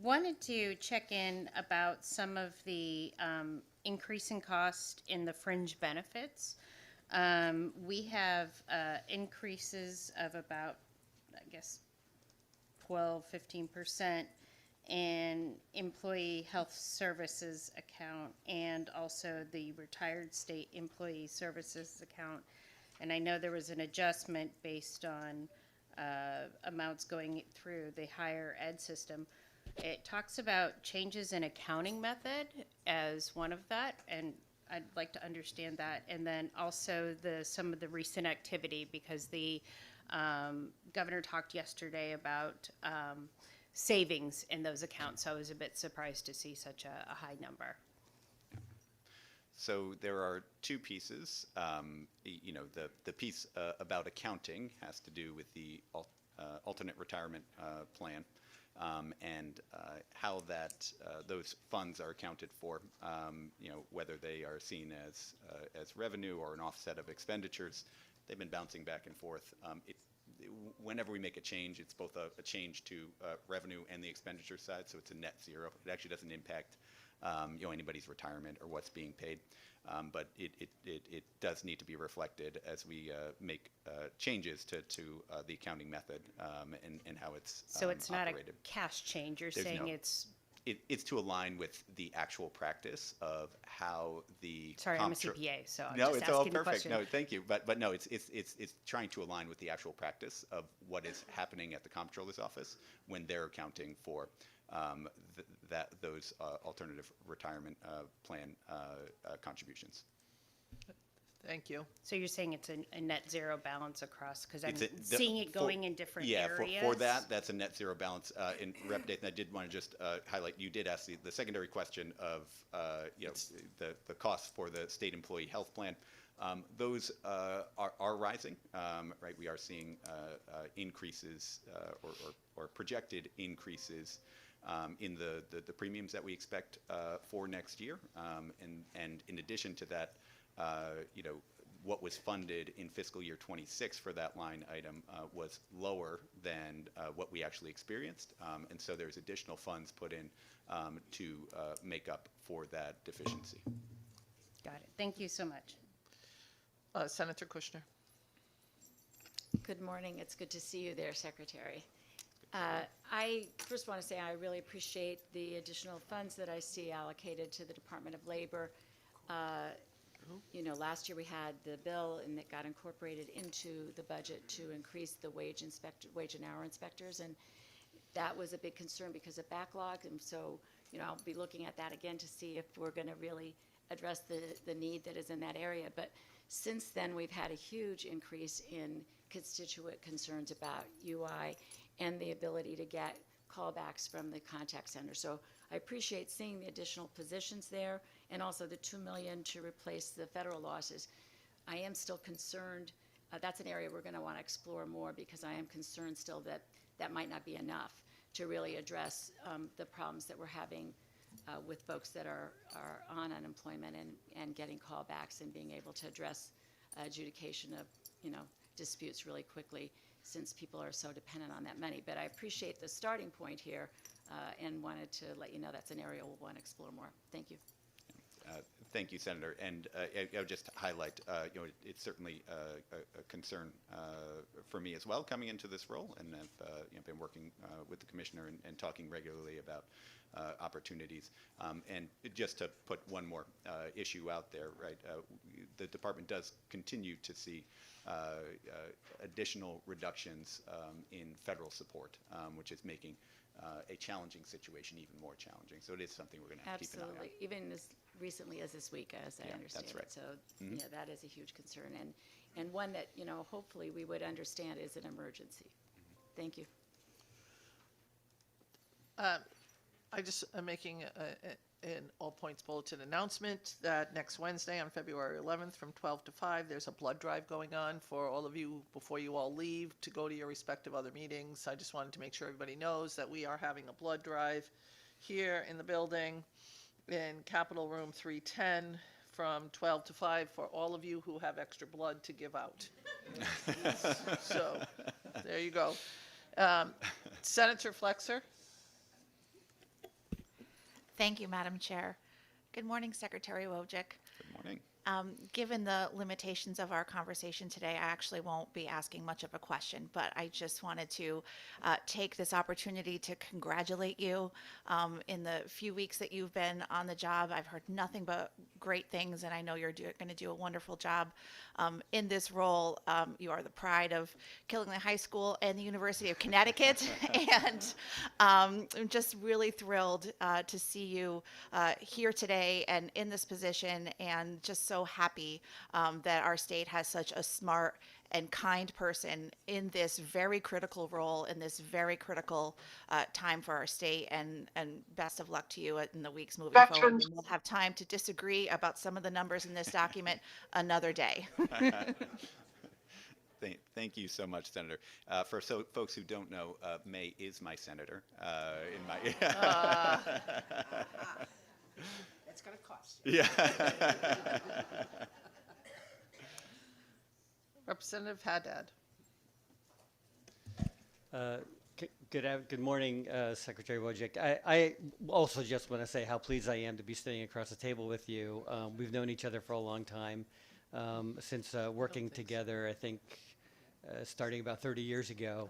Wanted to check in about some of the increasing cost in the fringe benefits. We have increases of about, I guess, 12-15% in employee health services account and also the retired state employee services account. And I know there was an adjustment based on amounts going through the higher ed system. It talks about changes in accounting method as one of that, and I'd like to understand that. And then also some of the recent activity, because the governor talked yesterday about savings in those accounts. So I was a bit surprised to see such a high number. So there are two pieces. The piece about accounting has to do with the alternate retirement plan. and how that those funds are accounted for, whether they are seen as revenue or an offset of expenditures. They've been bouncing back and forth. Whenever we make a change, it's both a change to revenue and the expenditure side, so it's a net zero. It actually doesn't impact anybody's retirement or what's being paid, but it does need to be reflected as we make changes to the accounting method and how it's So it's not operated. a cash change, you're There's saying no- it's, It's to align with the actual practice of how the sorry, I'm a comptro- CPA, so I'm No, just it's all asking the perfect. question. No, thank you. But no, it's trying to align with the actual practice of what is happening at the comptroller's office when they're accounting for those alternative retirement plan contributions. Thank you. So you're saying it's a net zero balance across, because I'm It's seeing it going in different areas? Yeah, for that, that's a net zero balance. In Rep. Nathan, I did want to just highlight, you did ask the secondary question of, the costs for the state employee health plan. Those are rising, right? We are seeing increases or projected increases in the premiums that we expect for next year. And in addition to that, what was funded in fiscal year 26 for that line item was lower than what we actually experienced. And so there's additional funds put in to make up for that deficiency. Got it. Thank you so much. Senator Kushner. Good morning. It's good to see you there, Secretary. I first want to say I really appreciate the additional funds that I see allocated to the Department of Labor. Last year we had the bill and it got incorporated into the budget to increase the wage and hour inspectors, and that was a big concern because of backlog. And so, I'll be looking at that again to see if we're going to really address the need that is in that area. But since then, we've had a huge increase in constituent concerns about UI and the ability to get callbacks from the contact center. So I appreciate seeing the additional positions there and also the $2 million to replace the federal losses. I am still concerned, that's an area we're going to want to explore more, because I am concerned still that that might not be enough to really address the problems that we're having with folks that are on unemployment and getting callbacks and being able to address adjudication of disputes really quickly, since people are so dependent on that money. But I appreciate the starting point here and wanted to let you know that's an area we'll want to explore more. Thank you. Thank you, Senator. And I would just highlight, it's certainly a concern for me as well coming into this role, and I've been working with the commissioner and talking regularly about opportunities. And just to put one more issue out there, right? The department does continue to see additional reductions in federal support, which is making a challenging situation even more challenging. So it is something we're going to have to keep an eye on. Absolutely. Even as recently as this week, as I Yeah, understand that's right. it. So, that is a huge concern, and one that, hopefully we would understand is an emergency. Thank you. I just am making an all points bulletin announcement that next Wednesday on February 11th from 12 to 5, there's a blood drive going on for all of you before you all leave to go to your respective other meetings. I just wanted to make sure everybody knows that we are having a blood drive here in the building in Capitol Room 310 from 12 to 5 for all of you who have extra blood to give out. So there you go. Senator Flexer. Thank you, Madam Chair. Good morning, Secretary Wojcik. Good morning. Given the limitations of our conversation today, I actually won't be asking much of a question, but I just wanted to take this opportunity to congratulate you. In the few weeks that you've been on the job, I've heard nothing but great things, and I know you're going to do a wonderful job in this role. You are the pride of Killingley High School and the University of Connecticut, and I'm just really thrilled to see you here today and in this position, and just so happy that our state has such a smart and kind person in this very critical role, in this very critical time for our state, and best of luck to you in the weeks moving forward. And we'll have time to disagree about some of the numbers in this document another day. Thank you so much, Senator. For folks who don't know, May is my senator. In my It's going to cost you. yeah. Representative Haddad. Good morning, Secretary Wojcik. I also just want to say how pleased I am to be sitting across the table with you. We've known each other for a long time, since working together, I think, starting about 30 years ago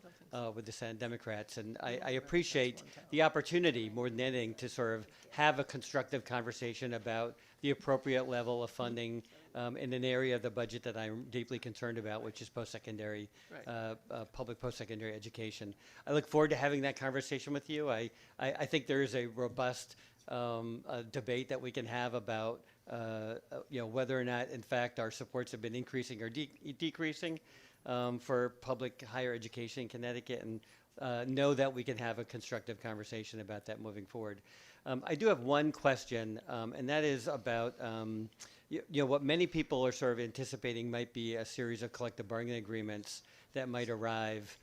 with the Senate Democrats. And I appreciate the opportunity more than anything to sort of have a constructive conversation about the appropriate level of funding in an area of the budget that I'm deeply concerned about, which is post-secondary, public post-secondary education. I look forward to having that conversation with you. I think there is a robust debate that we can have about whether or not, in fact, our supports have been increasing or decreasing for public higher education in Connecticut, and know that we can have a constructive conversation about that moving forward. I do have one question, and that is about what many people are sort of anticipating might be a series of collective bargaining agreements that might arrive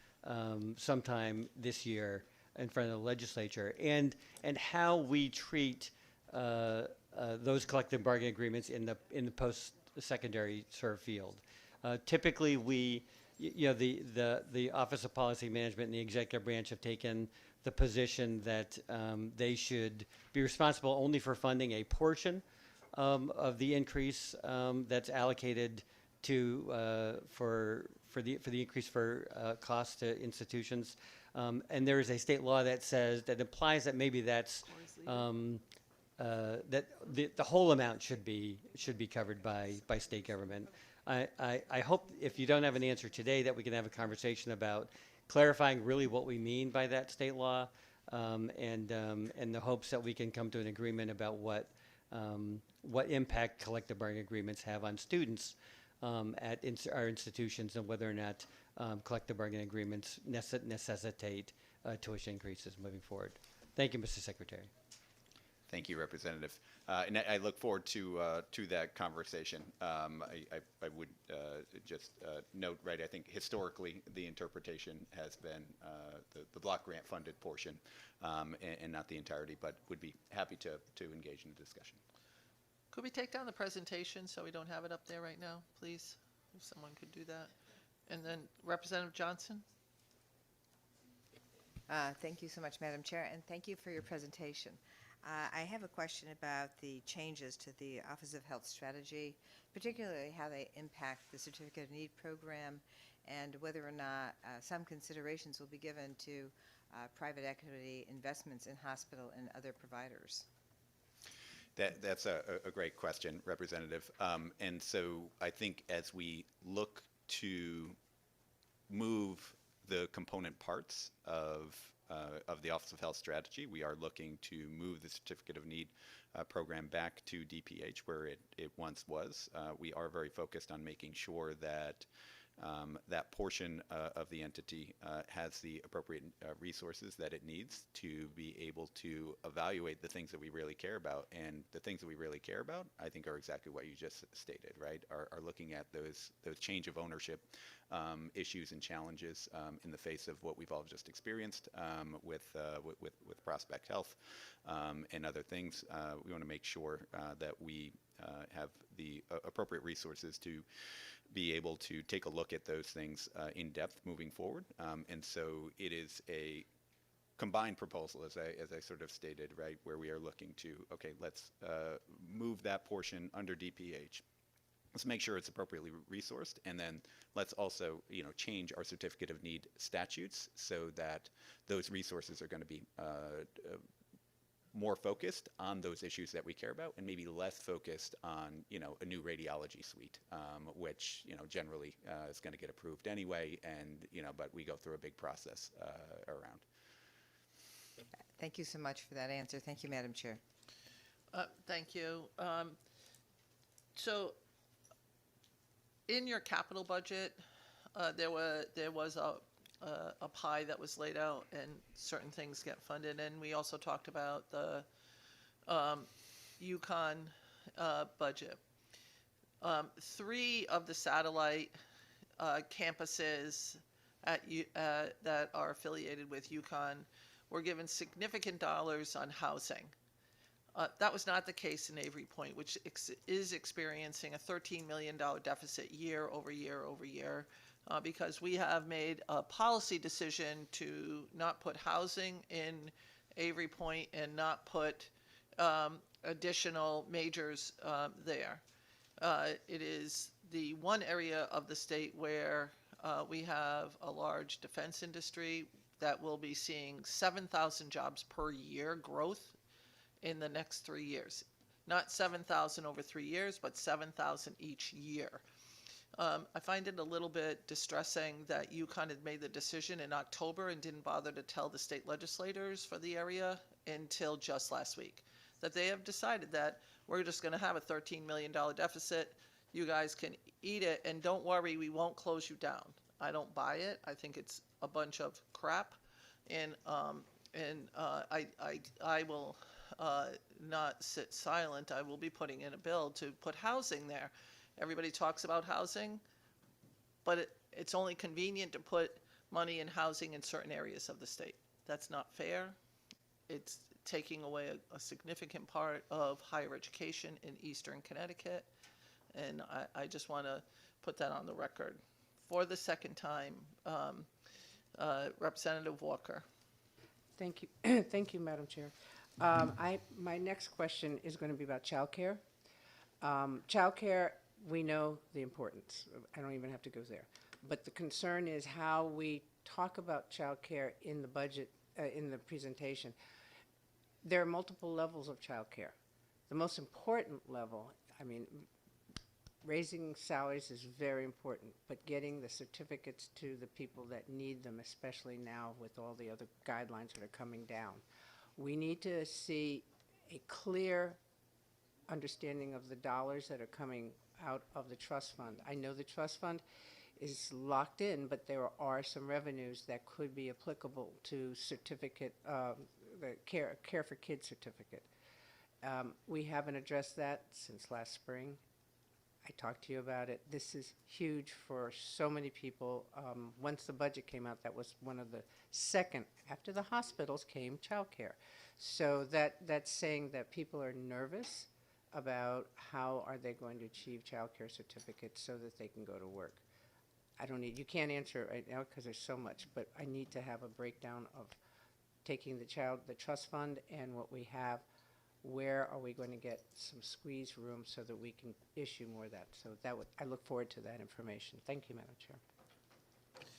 sometime this year in front of the legislature, and how we treat those collective bargaining agreements in the post-secondary sort of field. Typically, the Office of Policy Management and the executive branch have taken the position that they should be responsible only for funding a portion of the increase that's allocated to for the increase for costs to institutions, and there is a state law that implies that maybe that's that the whole amount should be covered by state government. I hope, if you don't have an answer today, that we can have a conversation about clarifying really what we mean by that state law, and the hopes that we can come to an agreement about what impact collective bargaining agreements have on students at our institutions, and whether or not collective bargaining agreements necessitate tuition increases moving forward. Thank you, Mr. Secretary. Thank you, Representative. And I look forward to that conversation. I would just note, right, I think historically the interpretation has been the block grant funded portion, and not the entirety, but would be happy to engage in the discussion. Could we take down the presentation so we don't have it up there right now, please? If someone could do that. And then Representative Johnson. Thank you so much, Madam Chair, and thank you for your presentation. I have a question about the changes to the Office of Health Strategy, particularly how they impact the Certificate of Need program, and whether or not some considerations will be given to private equity investments in hospital and other providers. That's a great question, Representative. And so I think as we look to move the component parts of the Office of Health Strategy, we are looking to move the Certificate of Need program back to DPH where it once was. We are very focused on making sure that that portion of the entity has the appropriate resources that it needs to be able to evaluate the things that we really care about. And the things that we really care about, I think, are exactly what you just stated, right? Are looking at those change of ownership issues and challenges in the face of what we've all just experienced with Prospect Health and other things. We want to make sure that we have the appropriate resources to be able to take a look at those things in depth moving forward. And so it is a combined proposal, as I sort of stated, right, where we are looking to, okay, let's move that portion under DPH. Let's make sure it's appropriately resourced, and then let's also, change our Certificate of Need statutes so that those resources are going to be more focused on those issues that we care about, and maybe less focused on, a new radiology suite, which, generally is going to get approved anyway, and, but we go through a big process around. Thank you so much for that answer. Thank you, Madam Chair. Thank you. So in your capital budget, there was a pie that was laid out, and certain things get funded. And we also talked about the UConn budget. 3 of the satellite campuses that are affiliated with UConn were given significant dollars on housing. That was not the case in Avery Point, which is experiencing a $13 million deficit year over year over year, because we have made a policy decision to not put housing in Avery Point and not put additional majors there. It is the one area of the state where we have a large defense industry that will be seeing 7,000 jobs per year growth in the next 3 years. Not 7,000 over 3 years, but 7,000 each year. I find it a little bit distressing that UConn had made the decision in October and didn't bother to tell the state legislators for the area until just last week. That they have decided that we're just going to have a $13 million deficit. You guys can eat it, and don't worry, we won't close you down. I don't buy it. I think it's a bunch of crap, and I will not sit silent. I will be putting in a bill to put housing there. Everybody talks about housing, but it's only convenient to put money in housing in certain areas of the state. That's not fair. It's taking away a significant part of higher education in Eastern Connecticut, and I just want to put that on the record. For the second time, Representative Walker. Thank you. Thank you, Madam Chair. My next question is going to be about childcare. Childcare, we know the importance. I don't even have to go there. But the concern is how we talk about childcare in the budget, in the presentation. There are multiple levels of childcare. The most important level, I mean, raising salaries is very important, but getting the certificates to the people that need them, especially now with all the other guidelines that are coming down. We need to see a clear understanding of the dollars that are coming out of the trust fund. I know the trust fund is locked in, but there are some revenues that could be applicable to certificate, the Care for Kids certificate. We haven't addressed that since last spring. I talked to you about it. This is huge for so many people. Once the budget came out, that was one of the second, after the hospitals came childcare. So that's saying that people are nervous about how are they going to achieve childcare certificates so that they can go to work. You can't answer it right now because there's so much, but I need to have a breakdown of taking the trust fund and what we have. Where are we going to get some squeeze room so that we can issue more of that? So I look forward to that information. Thank you, Madam Chair.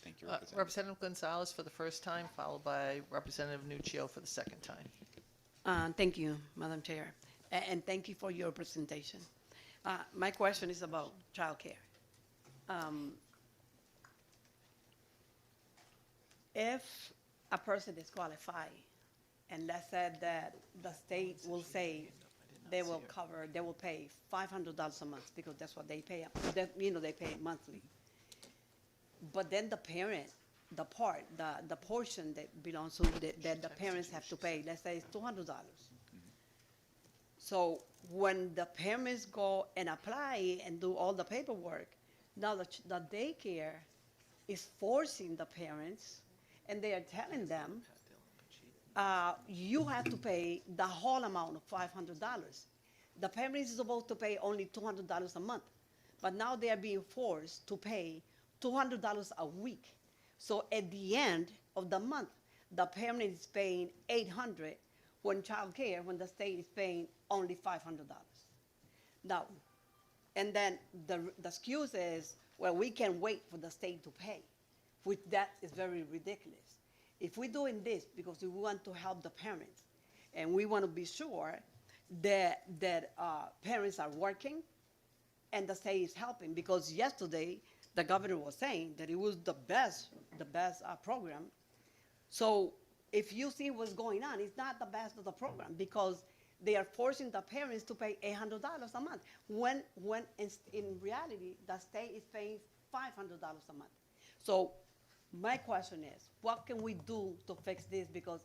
Thank you, Representative Gonzalez for the first time, followed by Representative Nuccio for the second time. Thank you, Madam Chair, and thank you for your presentation. My question is about childcare. If a person is qualified, and let's say that the state will say they will pay $500 a month because that's what they pay. They pay monthly. But then the parent, the portion that belongs to that the parents have to pay, let's say it's $200. So when the parents go and apply and do all the paperwork, now the daycare is forcing the parents, and they are telling them, you have to pay the whole amount of $500. The parent is supposed to pay only $200 a month, but now they are being forced to pay $200 a week. So at the end of the month, the parent is paying $800 when the state is paying only $500. Now, and then the excuse is, well, we can wait for the state to pay, which that is very ridiculous. If we're doing this because we want to help the parents, and we want to be sure that parents are working and the state is helping, because yesterday the governor was saying that it was the best program. So if you see what's going on, it's not the best of the program, because they are forcing the parents to pay $800 a month when in reality the state is paying $500 a month. So my question is, what can we do to fix this? Because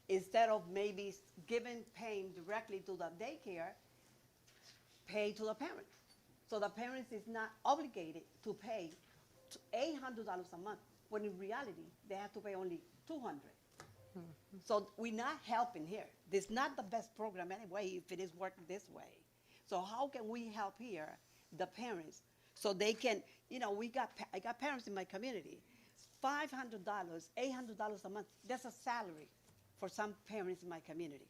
instead of maybe paying directly to the daycare, pay to the parents. So the parents is not obligated to pay $800 a month, when in reality, they have to pay only 200. So we're not helping here. This is not the best program anyway if it is working this way. So how can we help here, the parents, so they can, I got parents in my community, $500, $800 a month, that's a salary for some parents in my community.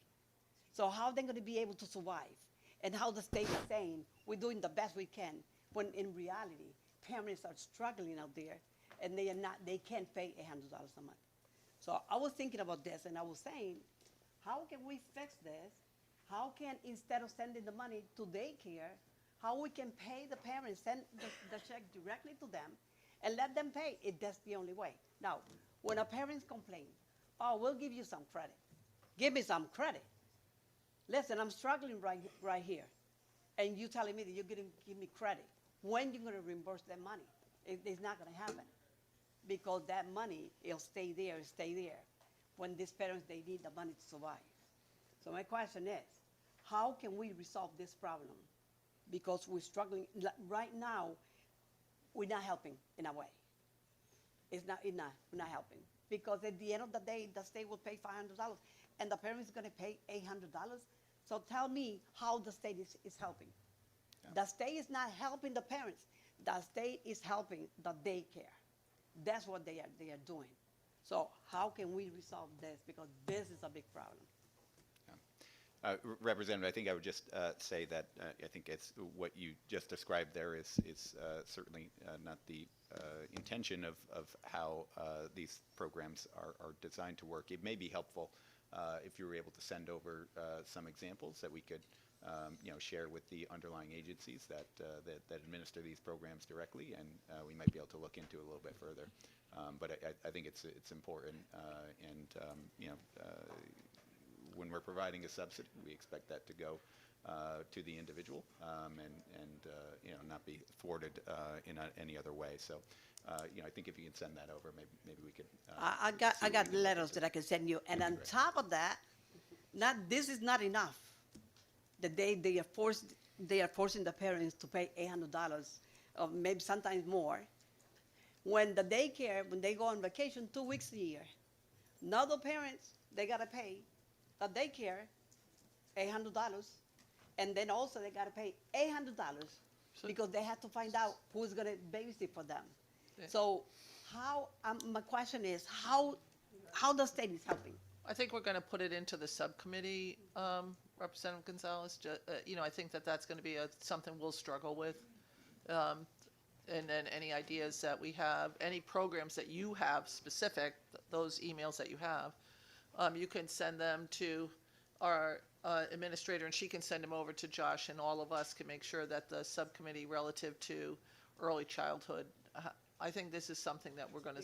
So how they going to be able to survive? And how the state is saying, we're doing the best we can, when in reality, parents are struggling out there, and they can't pay $800 a month. So I was thinking about this, and I was saying, how can we fix this? How can, instead of sending the money to daycare, how we can pay the parents, send the check directly to them, and let them pay if that's the only way. Now, when a parent complains, oh, we'll give you some credit. Give me some credit. Listen, I'm struggling right here, and you telling me that you're going to give me credit. When you going to reimburse that money? It's not going to happen, because that money, it'll stay there, when these parents, they need the money to survive. So my question is, how can we resolve this problem? Because we're struggling, right now, we're not helping in a way. We're not helping. Because at the end of the day, the state will pay $500, and the parents is gonna pay $800. So tell me how the state is helping. The state is not helping the parents. The state is helping the daycare. That's what they are doing. So how can we resolve this? Because this is a big problem. Representative, I think I would just say that I think it's what you just described there is certainly not the intention of how these programs are designed to work. It may be helpful if you were able to send over some examples that we could share with the underlying agencies that administer these programs directly, and we might be able to look into it a little bit further. But I think it's important, when we're providing a subsidy, we expect that to go to the individual and not be thwarted in any other way. So, I think if you can send that over, maybe we could. I got letters that I can send you, and on top of that, this is not enough. That they are forcing the parents to pay $800, or maybe sometimes more. When the daycare, when they go on vacation 2 weeks a year, now the parents, they gotta pay the daycare $800, and then also they gotta pay $800 because they have to find out who's gonna babysit for them. Yeah. So how, my question is, how the state is helping? I think we're going to put it into the subcommittee, Representative Gonzalez. I think that's going to be something we'll struggle with. And then any ideas that we have, any programs that you have specific, those emails that you have, you can send them to our administrator, and she can send them over to Josh, and all of us can make sure that the subcommittee relative to early childhood, I think this is something that we're going to.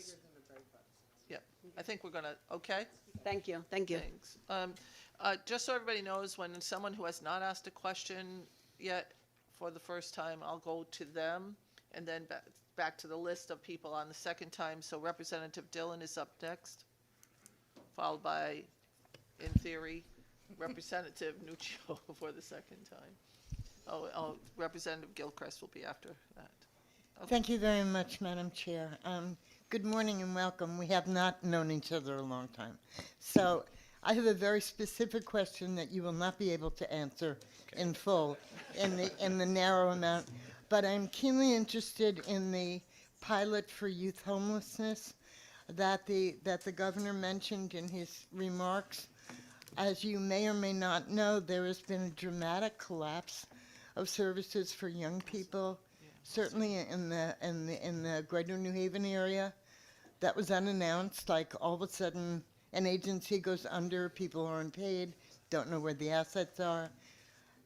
Yeah, I think we're going to. Okay. Thank you. Thanks. Just so everybody knows, when someone who has not asked a question yet for the first time, I'll go to them, and then back to the list of people on the second time. So Representative Dillon is up next, followed by, in theory, Representative Nuccio for the second time. Representative Gilchrist will be after that. Okay. Thank you very much, Madam Chair. Good morning and welcome. We have not known each other a long time. So I have a very specific question that you will not be able to answer in full in the narrow amount. But I'm keenly interested in the pilot for youth homelessness that the governor mentioned in his remarks. As you may or may not know, there has been a dramatic collapse of services for young people, certainly in the greater New Haven area. That was unannounced, like all of a sudden an agency goes under, people aren't paid, don't know where the assets are.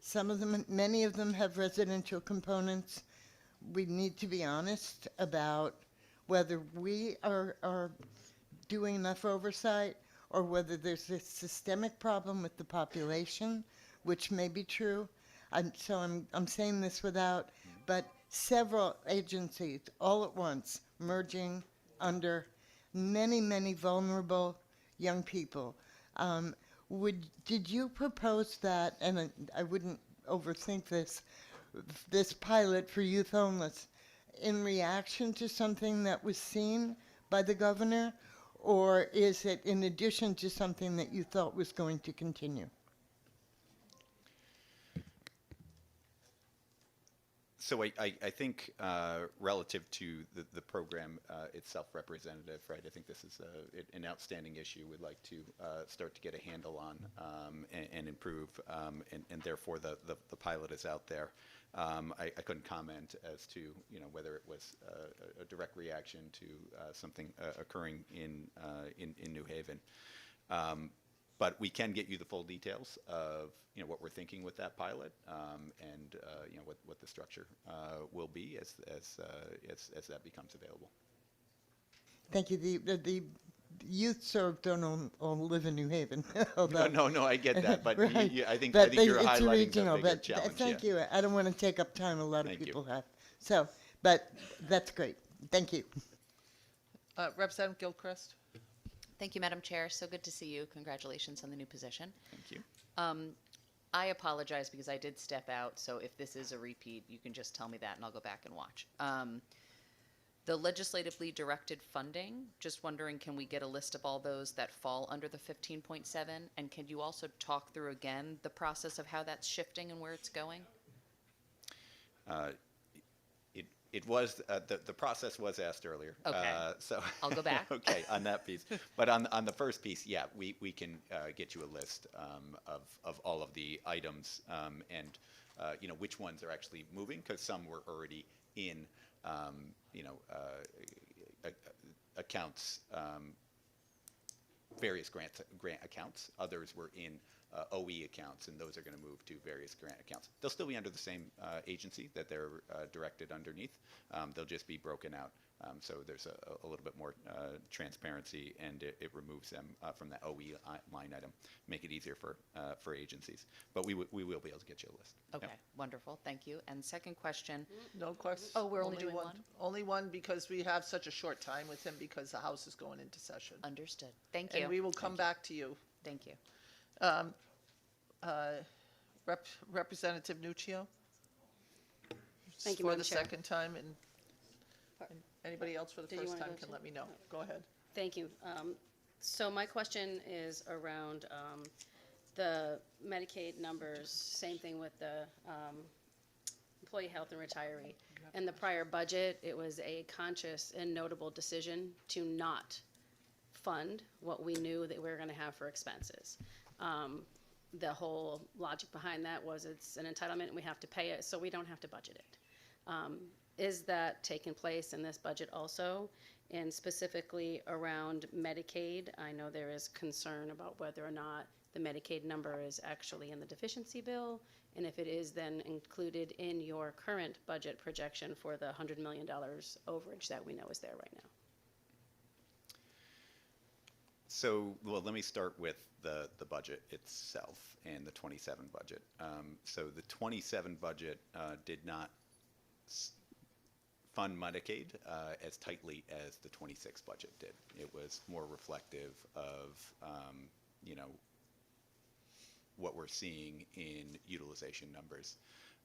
Some of them, many of them have residential components. We need to be honest about whether we are doing enough oversight or whether there's a systemic problem with the population, which may be true. I'm saying this but several agencies all at once merging under many, many vulnerable young people. Did you propose that, and I wouldn't overthink this pilot for youth homeless in reaction to something that was seen by the governor, or is it in addition to something that you thought was going to continue? So I think relative to the program itself, Representative, right, I think this is an outstanding issue we'd like to start to get a handle on and improve, and therefore the pilot is out there. I couldn't comment as to, you know, whether it was a direct reaction to something occurring in New Haven. But we can get you the full details of, you know, what we're thinking with that pilot, and you know, what the structure will be as that becomes available. Thank you. The youth served don't all live in New Haven. No, I get that, but right. I think But you're it's highlighting regional, the bigger but challenge. thank yeah. you. I don't want to take up time a lot of Thank you. people have. So, but that's great. Thank you. Representative Gilchrist. Thank you, Madam Chair. So good to see you. Congratulations on the new position. Thank you. I apologize because I did step out, so if this is a repeat, you can just tell me that and I'll go back and watch. The legislatively directed funding, just wondering, can we get a list of all those that fall under the 15.7? And can you also talk through again the process of how that's shifting and where it's going? It was the process was asked earlier. Okay. So I'll go back. Okay, on that piece, but on the first piece, yeah, we can get you a list of all of the items, and you know, which ones are actually moving, because some were already in you know, accounts, various grant accounts. Others were in OE accounts, and those are going to move to various grant accounts. They'll still be under the same agency that they're directed underneath. They'll just be broken out. So there's a little bit more transparency, and it removes them from that OE line item, make it easier for agencies. But we will be able to get you a list. Okay, Yep. wonderful. Thank you. And second question. No question. Oh, we're only doing one? Only one, because we have such a short time with him because the House is going into session. Understood. Thank you. And we will come back to you. Thank you. Representative Nuccio? Thank you, For Madam the Chair. second time, and anybody else for the Did you first wanna time go can too? let me know. Go ahead. Thank you. So my question is around the Medicaid numbers, same thing with the employee health and retiree. In the prior budget, it was a conscious and notable decision to not fund what we knew that we were going to have for expenses. The whole logic behind that was it's an entitlement and we have to pay it, so we don't have to budget it. Is that taking place in this budget also? And specifically around Medicaid, I know there is concern about whether or not the Medicaid number is actually in the deficiency bill, and if it is, then included in your current budget projection for the $100 million overage that we know is there right now. So, well, let me start with the budget itself and the 27 budget. So the 27 budget did not fund Medicaid as tightly as the 26 budget did. It was more reflective of, you know, what we're seeing in utilization numbers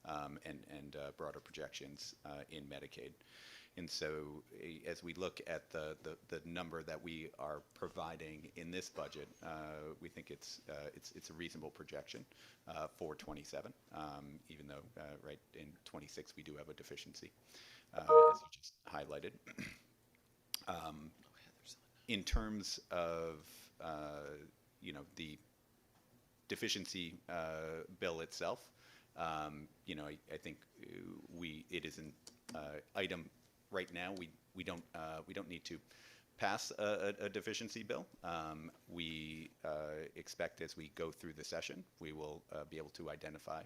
and broader projections in Medicaid. And so as we look at the number that we are providing in this budget, we think it's a reasonable projection for 27, even though right in 26 we do have a deficiency, as you just highlighted. In terms of you know, the deficiency bill itself, you know, I think it is an item. Right now, we don't need to pass a deficiency bill. We expect as we go through the session, we will be able to identify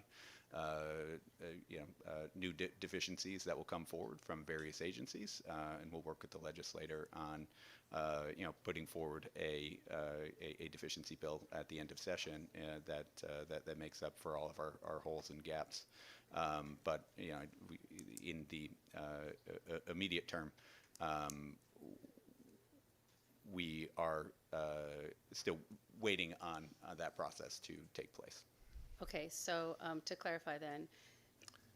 you know, new deficiencies that will come forward from various agencies, and we'll work with the legislator on you know, putting forward a deficiency bill at the end of session that makes up for all of our holes and gaps. But you know, in the immediate term, we are still waiting on that process to take place. Okay, so to clarify then,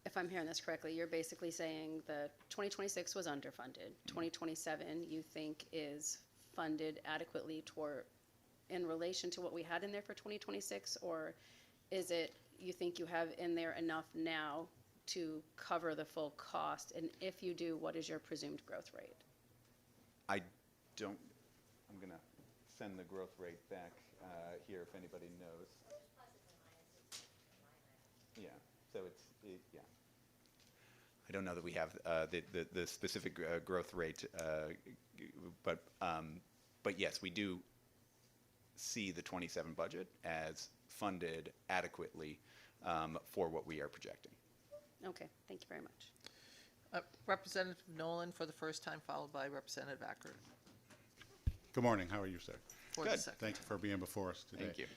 if I'm hearing this correctly, you're basically saying the 2026 was underfunded. 2027, you think is funded adequately in relation to what we had in there for 2026? Or is it you think you have in there enough now to cover the full cost? And if you do, what is your presumed growth rate? I don't, I'm going to send the growth rate back here if anybody knows. Yeah, so yeah. I don't know that we have the specific growth rate, but yes, we do see the 27 budget as funded adequately for what we are projecting. Okay, thank you very much. Representative Nolan for the first time, followed by Representative Ackert. Good morning. How are you, sir? For the second Thank you for being before us today. Thank you.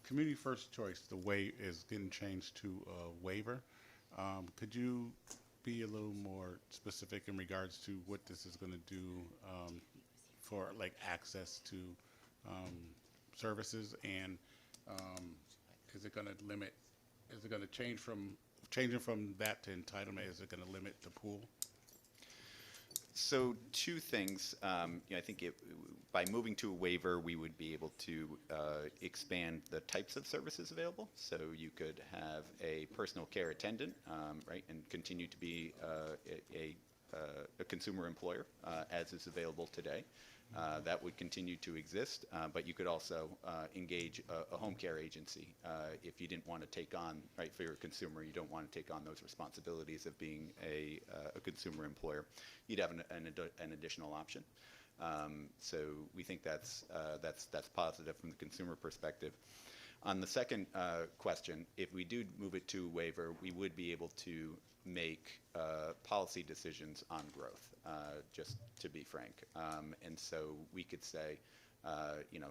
Community first choice, the way is getting changed to a waiver. Could you be a little more specific in regards to what this is going to do for like access to services, and is it going to limit? Is it going to changing from that to entitlement? Is it going to limit the pool? So two things. I think by moving to a waiver, we would be able to expand the types of services available. So you could have a personal care attendant, right, and continue to be a consumer employer as is available today. That would continue to exist, but you could also engage a home care agency if you didn't want to take on, right, for your consumer, you don't want to take on those responsibilities of being a consumer employer. You'd have an additional option. So we think that's positive from the consumer perspective. On the second question, if we do move it to a waiver, we would be able to make policy decisions on growth, just to be frank. And so we could say,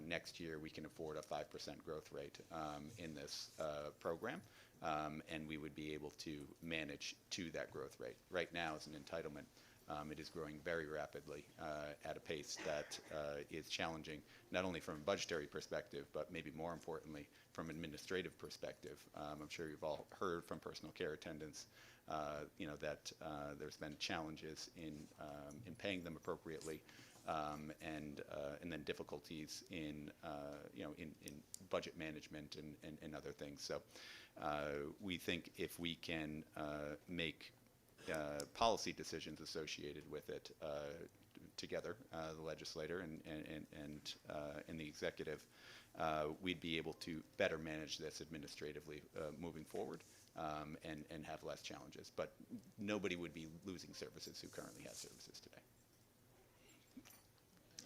next year we can afford a 5% growth rate in this program, and we would be able to manage to that growth rate. Right now, as an entitlement, it is growing very rapidly at a pace that is challenging, not only from a budgetary perspective, but maybe more importantly, from an administrative perspective. I'm sure you've all heard from personal care attendants, that there's been challenges in paying them appropriately, and then difficulties in budget management and other things. So we think if we can make policy decisions associated with it together, the legislator and the executive, we'd be able to better manage this administratively moving forward, and have less challenges. But nobody would be losing services who currently have services today.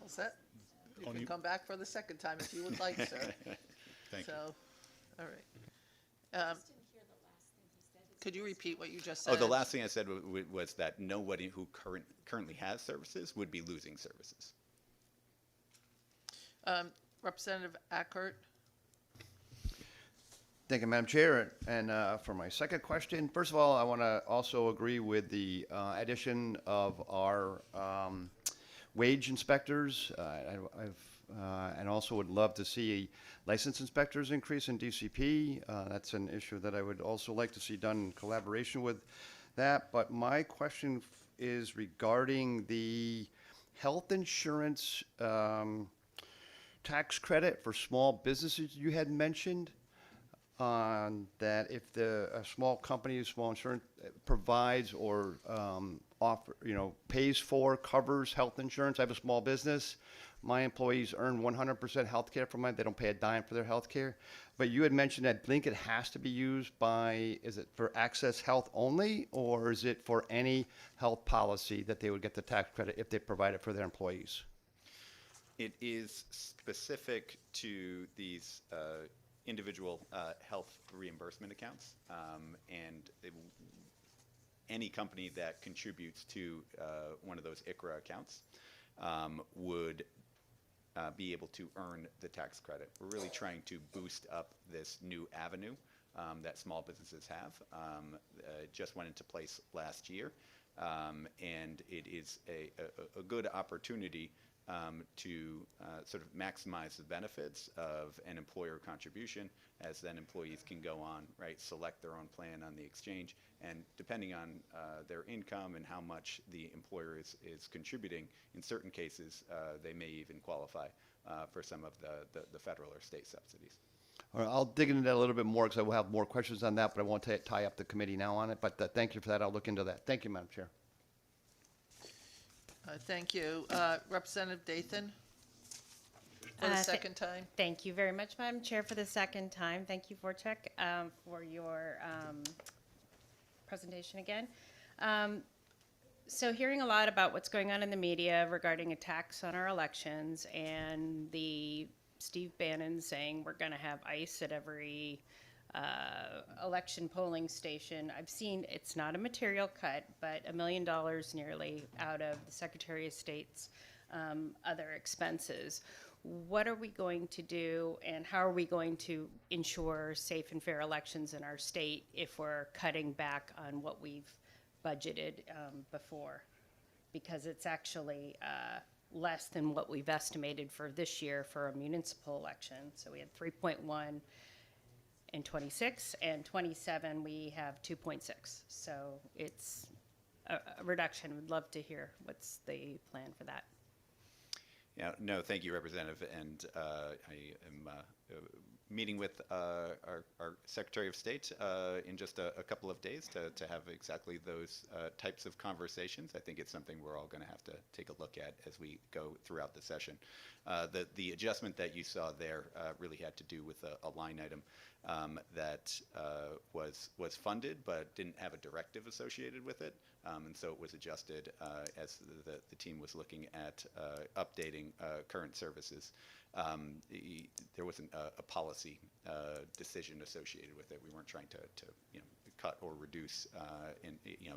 All set? You can come back for the second time if you would like, sir. Thank you. All right. Could you repeat what you just said? Oh, the last thing I said was that nobody who currently has services would be losing services. Representative Ackert. Thank you, Madam Chair. And for my second question, first of all, I want to also agree with the addition of our wage inspectors. And also would love to see license inspectors increase in DCP. That's an issue that I would also like to see done in collaboration with that. But my question is regarding the health insurance tax credit for small businesses you had mentioned. That if a small company, small insurance provides or pays for, covers health insurance. I have a small business. My employees earn 100% health care from mine. They don't pay a dime for their health care. But you had mentioned that Blink, it has to be used is it for Access Health only, or is it for any health policy that they would get the tax credit if they provide it for their employees? It is specific to these individual health reimbursement accounts, and any company that contributes to one of those ICRA accounts would be able to earn the tax credit. We're really trying to boost up this new avenue that small businesses have. It just went into place last year, And it is a good opportunity to sort of maximize the benefits of an employer contribution, as then employees can go on, right, select their own plan on the exchange, and depending on their income and how much the employer is contributing, in certain cases, they may even qualify for some of the federal or state subsidies. All right, I'll dig into that a little bit more because I will have more questions on that, but I won't tie up the committee now on it. But thank you for that. I'll look into that. Thank you, Madam Chair. Thank you. Representative Dathan? For the second time. Thank you very much, Madam Chair, for the second time. Thank you, Vorchek, for your presentation again. So hearing a lot about what's going on in the media regarding attacks on our elections and the Steve Bannon saying we're going to have ICE at every election polling station. I've seen it's not a material cut, but $1 million nearly out of the Secretary of State's other expenses. What are we going to do, and how are we going to ensure safe and fair elections in our state if we're cutting back on what we've budgeted before? Because it's actually less than what we've estimated for this year for a municipal election. So we had 3.1 in 26, and 27 we have 2.6. So it's a reduction. Would love to hear what's the plan for that. Yeah, no, thank you, Representative. And I am meeting with our Secretary of State in just a couple of days to have exactly those types of conversations. I think it's something we're all going to have to take a look at as we go throughout the session. The adjustment that you saw there really had to do with a line item that was funded but didn't have a directive associated with it. And so it was adjusted as the team was looking at updating current services. There wasn't a policy decision associated with it. We weren't trying to cut or reduce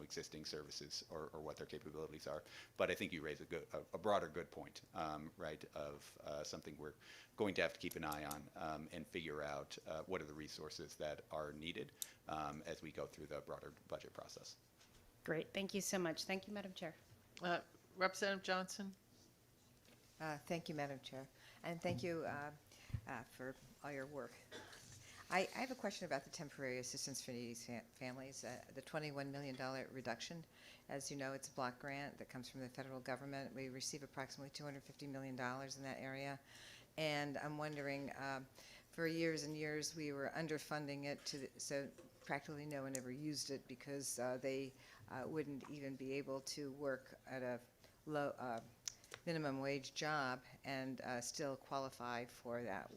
existing services or what their capabilities are. But I think you raise a broader good point, right, of something we're going to have to keep an eye on and figure out what are the resources that are needed as we go through the broader budget process. Great. Thank you so much. Thank you, Madam Chair. Representative Johnson? Thank you, Madam Chair, and thank you for all your work. I have a question about the temporary assistance for needy families, the $21 million reduction. As you know, it's a block grant that comes from the federal government. We receive approximately $250 million in that area, and I'm wondering, for years and years we were underfunding it, so practically no one ever used it because they wouldn't even be able to work at a low minimum wage job and still qualify for that.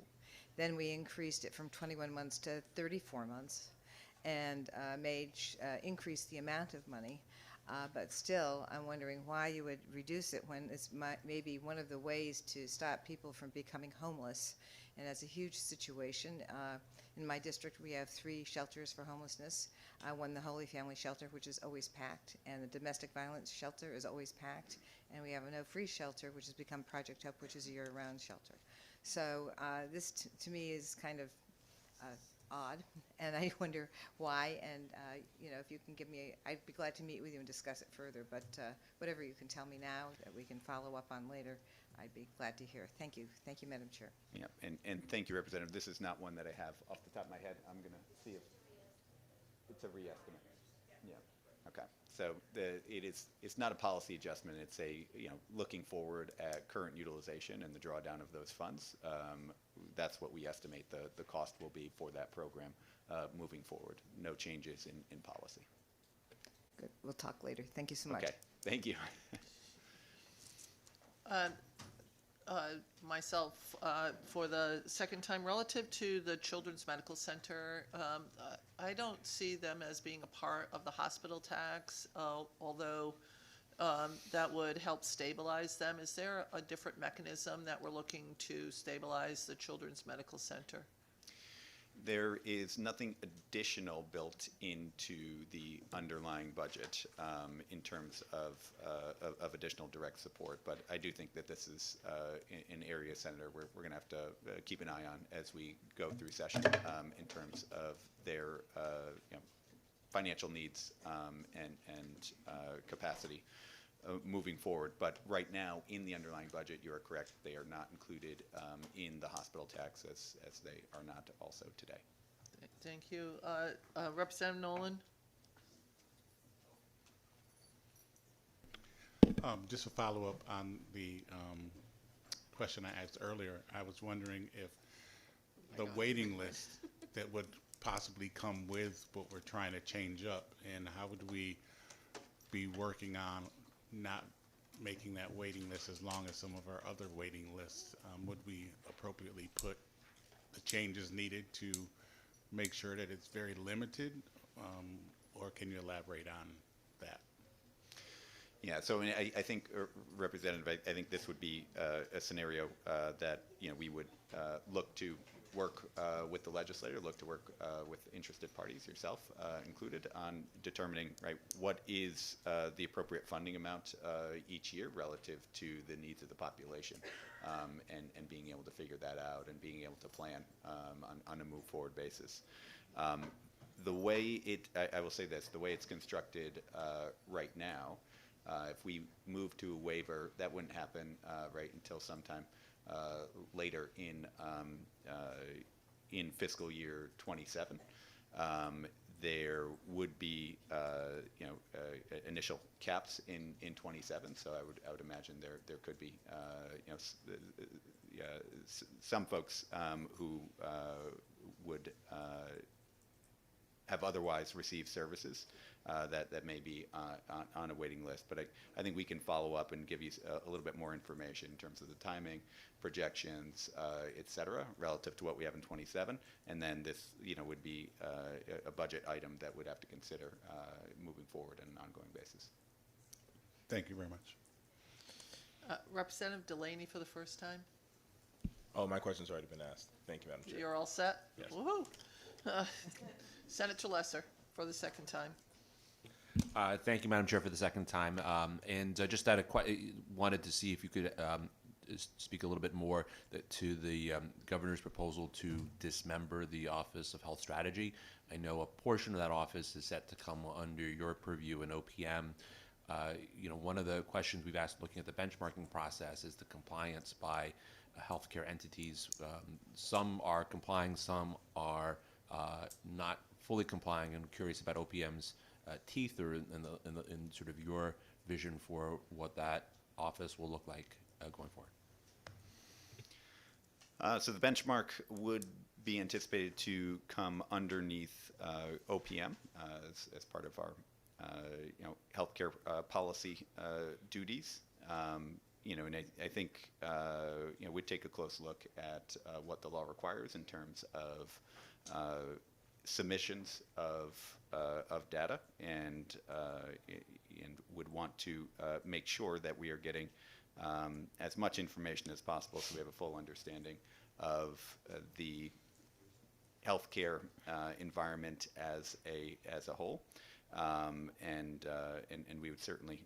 Then we increased it from 21 months to 34 months and increase the amount of money. But still, I'm wondering why you would reduce it when it's maybe one of the ways to stop people from becoming homeless. And that's a huge situation. In my district, we have 3 shelters for homelessness. One, the Holy Family Shelter, which is always packed, and the Domestic Violence Shelter is always packed. And we have a No Free Shelter, which has become Project Hope, which is a year-round shelter. So this, to me, is kind of odd, and I wonder why. And if you can give me, I'd be glad to meet with you and discuss it further. But whatever you can tell me now that we can follow up on later, I'd be glad to hear. Thank you, Madam Chair. Yeah, and thank you, Representative. This is not one that I have off the top of my head. I'm going to see if it's a re-estimate. Yeah. Okay. So it's not a policy adjustment. It's looking forward at current utilization and the drawdown of those funds. That's what we estimate the cost will be for that program moving forward. No changes in policy. Good. We'll talk later. Thank you so much. Okay. Thank you. Myself, for the second time, relative to the Children's Medical Center, I don't see them as being a part of the hospital tax, although that would help stabilize them. Is there a different mechanism that we're looking to stabilize the Children's Medical Center? There is nothing additional built into the underlying budget in terms of additional direct support, but I do think that this is an area, Senator, we're going to have to keep an eye on as we go through session in terms of their financial needs and capacity moving forward. But right now, in the underlying budget, you are correct, they are not included in the hospital tax as they are not also today. Thank you. Representative Nolan? Just a follow-up on the question I asked earlier. I was wondering if the waiting list that would possibly come with what we're trying to change up, and how would we be working on not making that waiting list as long as some of our other waiting lists? Would we appropriately put the changes needed to make sure that it's very limited, or can you elaborate on that? Yeah, so I think, Representative, I think this would be a scenario that we would look to work with the legislator, look to work with interested parties, yourself included, on determining what is the appropriate funding amount each year relative to the needs of the population, and being able to figure that out and being able to plan on a move forward basis. The way I will say this, the way it's constructed right now. If we move to a waiver, that wouldn't happen until sometime later in fiscal year 27. There would be initial caps in 27, so I would imagine there could be some folks who would have otherwise received services that may be on a waiting list. But I think we can follow up and give you a little bit more information in terms of the timing, projections, et cetera, relative to what we have in 27. And then this would be a budget item that we'd have to consider moving forward on an ongoing basis. Thank you very much. Representative Delaney for the first time. Oh, my question's already been asked. Thank you, Madam Chair. You're all set? Yes. Woohoo! Senator Lesser for the second time. Thank you, Madam Chair, for the second time. And just wanted to see if you could speak a little bit more to the governor's proposal to dismember the Office of Health Strategy. I know a portion of that office is set to come under your purview in OPM. One of the questions we've asked looking at the benchmarking process is the compliance by healthcare entities. Some are complying, some are not fully complying. I'm curious about OPM's teeth, or in sort of your vision for what that office will look like going forward. So the benchmark would be anticipated to come underneath OPM as part of our healthcare policy duties. And I think we'd take a close look at what the law requires in terms of submissions of data, and would want to make sure that we are getting as much information as possible, so we have a full understanding of the healthcare environment as a whole, and we would certainly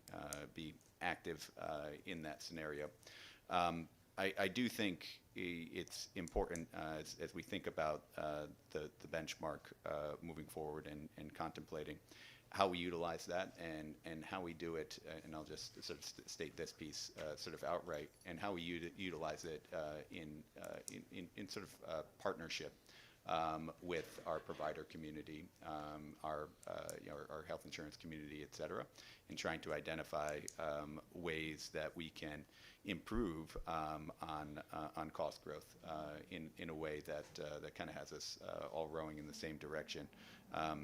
be active in that scenario. I do think it's important as we think about the benchmark moving forward and contemplating how we utilize that and how we do it, and I'll just sort of state this piece sort of outright, and how we utilize it in sort of partnership with our provider community, our health insurance community, et cetera, in trying to identify ways that we can improve on cost growth in a way that kind of has us all rowing in the same direction. I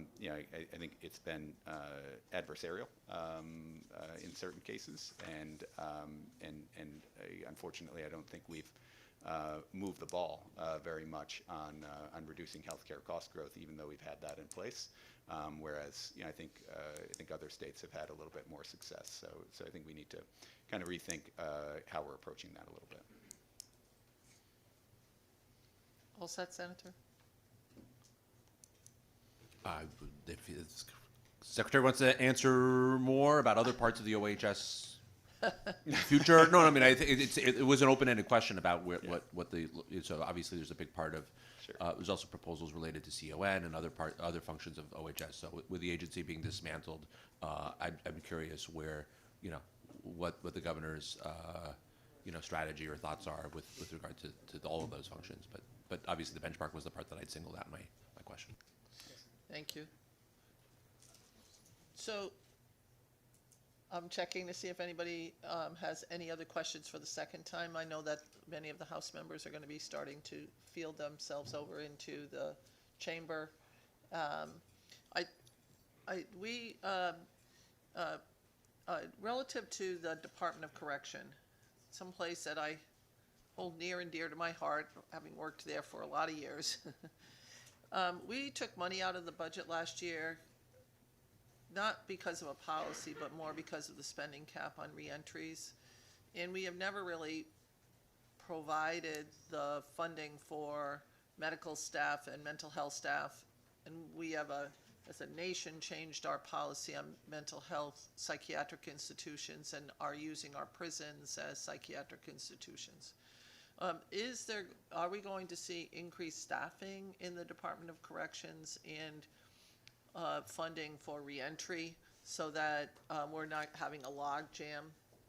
think it's been adversarial in certain cases, and unfortunately, I don't think we've moved the ball very much on reducing healthcare cost growth, even though we've had that in place. Whereas I think other states have had a little bit more success. So I think we need to kind of rethink how we're approaching that a little bit. All set, Senator? If the Secretary wants to answer more about other parts of the OHS future? No, I mean, I think it was an open-ended question about what the, so obviously there's a big part of, there's also proposals related to CON and other functions of OHS. So with the agency being dismantled, I'm curious where, what the governor's, strategy or thoughts are with regard to all of those functions. But obviously the benchmark was the part that I'd singled out in my question. Thank you. So I'm checking to see if anybody has any other questions for the second time. I know that many of the House members are going to be starting to field themselves over into the chamber. Relative to the Department of Correction, someplace that I hold near and dear to my heart, having worked there for a lot of years. We took money out of the budget last year, not because of a policy, but more because of the spending cap on reentries. And we have never really provided the funding for medical staff and mental health staff. And we have, as a nation, changed our policy on mental health psychiatric institutions and are using our prisons as psychiatric institutions. Are we going to see increased staffing in the Department of Corrections and funding for reentry so that we're not having a log jam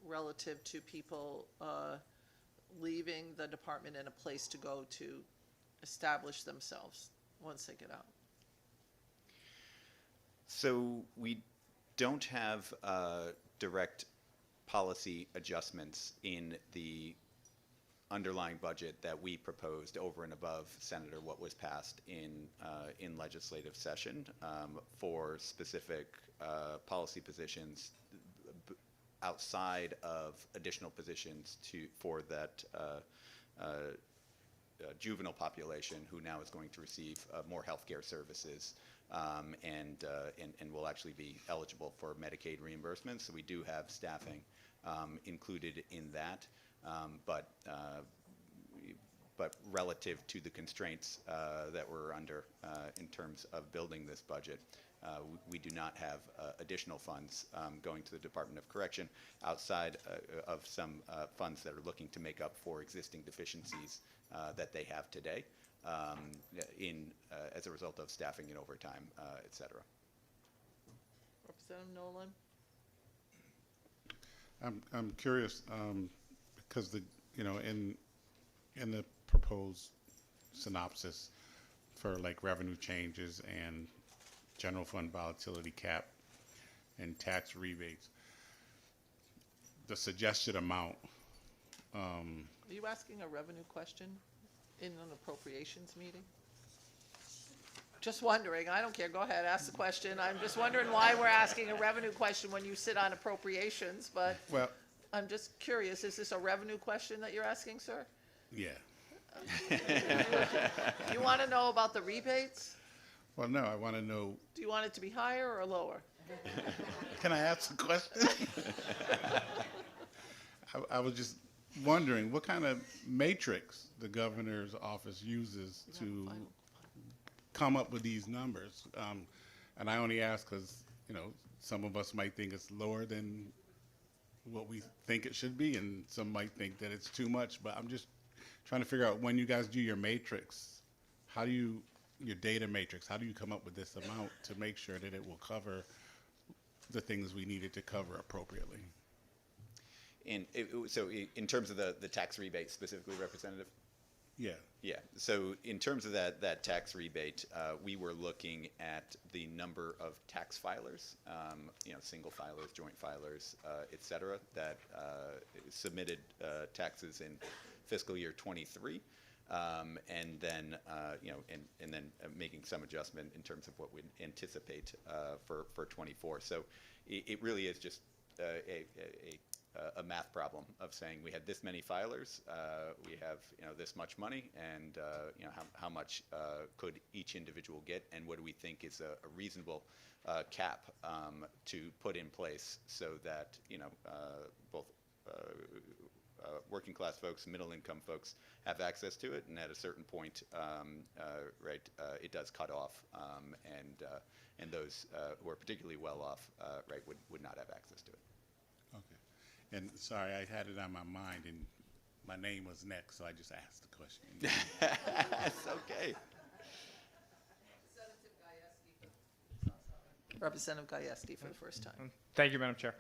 relative to people leaving the department and a place to go to establish themselves once they get out? So we don't have direct policy adjustments in the underlying budget that we proposed over and above, Senator, what was passed in legislative session for specific policy positions outside of additional positions for that juvenile population who now is going to receive more healthcare services and will actually be eligible for Medicaid reimbursement. So we do have staffing included in that. But relative to the constraints that we're under in terms of building this budget, we do not have additional funds going to the Department of Correction outside of some funds that are looking to make up for existing deficiencies that they have today as a result of staffing and overtime, et cetera. Representative Nolan? I'm curious because in the proposed synopsis for like revenue changes and general fund volatility cap and tax rebates, the suggested amount. Are you asking a revenue question in an appropriations meeting? Just wondering. I don't care. Go ahead, ask the question. I'm just wondering why we're asking a revenue question when you sit on appropriations, but well, I'm just curious. Is this a revenue question that you're asking, sir? Yeah. You want to know about the rebates? Well, no, I want to know. Do you want it to be higher or lower? Can I ask a question? I was just wondering what kind of matrix the governor's office uses to come up with these numbers. And I only ask because, some of us might think it's lower than what we think it should be, and some might think that it's too much. But I'm just trying to figure out, when you guys do your matrix, your data matrix, how do you come up with this amount to make sure that it will cover the things we needed to cover appropriately? So in terms of the tax rebate specifically, Representative? Yeah. Yeah. So in terms of that tax rebate, we were looking at the number of tax filers, single filers, joint filers, et cetera, that submitted taxes in fiscal year 23, and then making some adjustment in terms of what we anticipate for 24. So it really is just a math problem of saying we had this many filers, we have this much money, and how much could each individual get, and what do we think is a reasonable cap to put in place so that both working class folks, middle income folks have access to it, and at a certain point, it does cut off, and those who are particularly well off, would not have access to it. Okay. And sorry, I had it on my mind, and my name was next, so I just asked the question. It's okay. Representative Gajewski for the first time. Thank you, Madam Chair.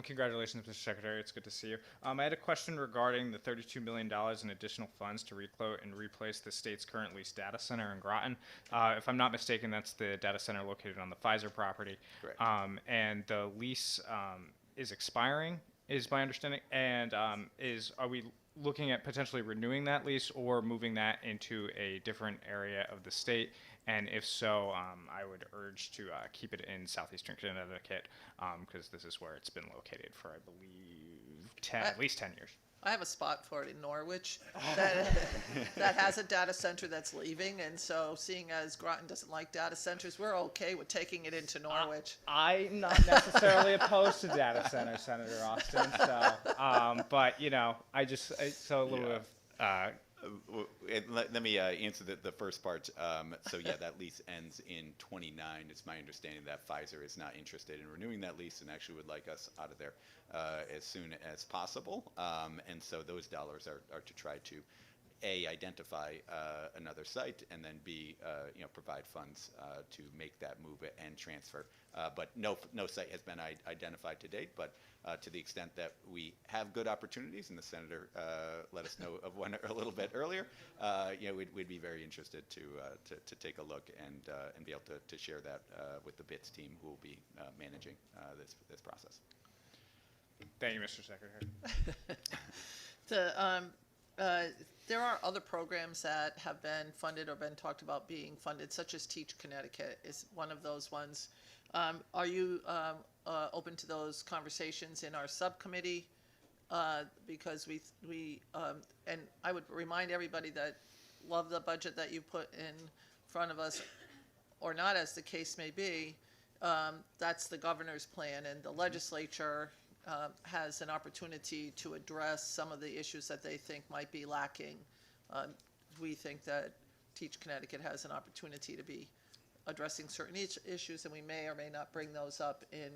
Congratulations, Mr. Secretary. It's good to see you. I had a question regarding the $32 million in additional funds to requote and replace the state's current leased data center in Groton. If I'm not mistaken, that's the data center located on the Pfizer property. Correct. And the lease is expiring, is my understanding. And are we looking at potentially renewing that lease or moving that into a different area of the state? And if so, I would urge to keep it in southeastern Connecticut because this is where it's been located for, I believe, at least 10 years. I have a spot for it in Norwich that has a data center that's leaving, and so seeing as Groton doesn't like data centers, we're okay with taking it into Norwich. I'm not necessarily opposed to data centers, Senator Austin. So, but you know, so a little bit of. Let me answer the first part. So yeah, that lease ends in 29. It's my understanding that Pfizer is not interested in renewing that lease and actually would like us out of there as soon as possible. And so those dollars are to try to identify another site, and then B, provide funds to make that move and transfer. But no site has been identified to date. But to the extent that we have good opportunities, and the senator let us know of one a little bit earlier, we'd be very interested to take a look and be able to share that with the BITS team, who will be managing this process. Thank you, Mr. Secretary. There are other programs that have been funded or been talked about being funded, such as Teach Connecticut is one of those ones. Are you open to those conversations in our subcommittee? Because we and I would remind everybody that love the budget that you put in front of us, or not, as the case may be. That's the governor's plan, and the legislature has an opportunity to address some of the issues that they think might be lacking. We think that Teach Connecticut has an opportunity to be addressing certain issues, and we may or may not bring those up in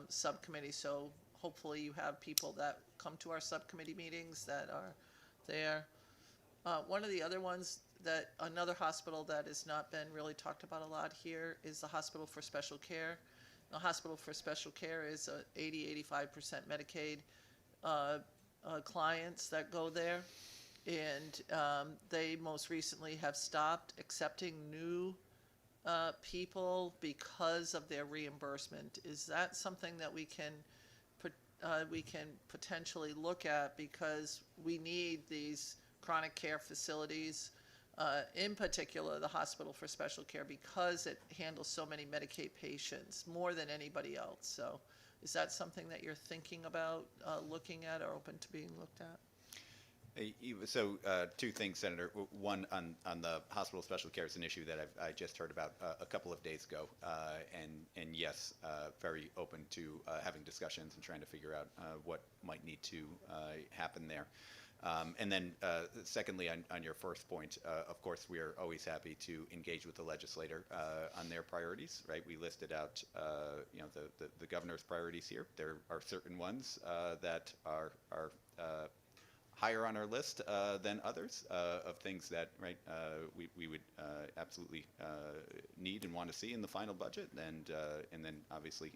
subcommittee. So hopefully you have people that come to our subcommittee meetings that are there. One of the other ones, that another hospital that has not been really talked about a lot here, is the Hospital for Special Care. The Hospital for Special Care is 80-85% Medicaid clients that go there, and they most recently have stopped accepting new people because of their reimbursement. Is that something that we can potentially look at, because we need these chronic care facilities, in particular the Hospital for Special Care, because it handles so many Medicaid patients more than anybody else. So is that something that you're thinking about looking at, or open to being looked at? So two things, Senator. One, on the Hospital Special Care is an issue that I just heard about a couple of days ago, and yes, very open to having discussions and trying to figure out what might need to happen there. And then secondly, on your first point, of course, we are always happy to engage with the legislator on their priorities, right? We listed out, the governor's priorities here. There are certain ones that are higher on our list than others of things that, right, we would absolutely need and want to see in the final budget, and then obviously,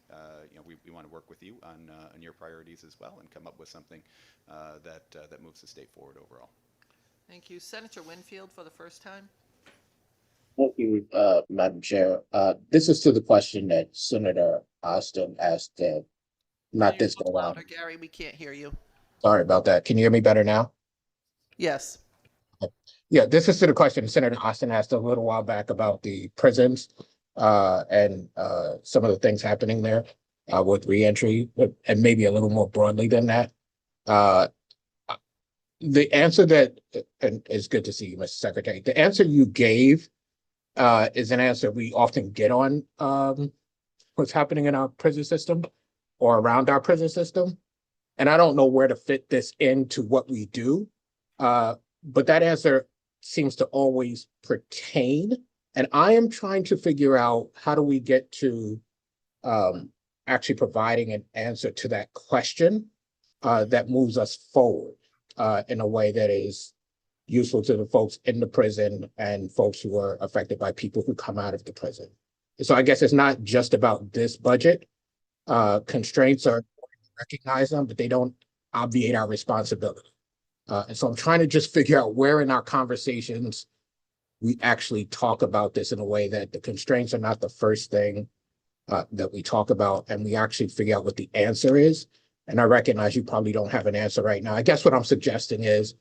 we want to work with you on your priorities as well, and come up with something that moves the state forward overall. Thank you. Senator Winfield for the first time. Thank you, Madam Chair. This is to the question that Senator Austin asked, not this go Louder, around. Gary, we can't hear you. Sorry about that. Can you hear me better now? Yes. Yeah, this is to the question Senator Austin asked a little while back about the prisons and some of the things happening there with reentry, and maybe a little more broadly than that. The answer that, and it's good to see you, Mr. Secretary, the answer you gave is an answer we often get on what's happening in our prison system or around our prison system. And I don't know where to fit this into what we do, but that answer seems to always pertain. And I am trying to figure out, how do we get to actually providing an answer to that question that moves us forward in a way that is useful to the folks in the prison and folks who are affected by people who come out of the prison. So I guess it's not just about this budget. Constraints are recognize them, but they don't obviate our responsibility. And so I'm trying to just figure out where in our conversations we actually talk about this in a way that the constraints are not the first thing that we talk about, and we actually figure out what the answer is. And I recognize you probably don't have an answer right now. I guess what I'm suggesting is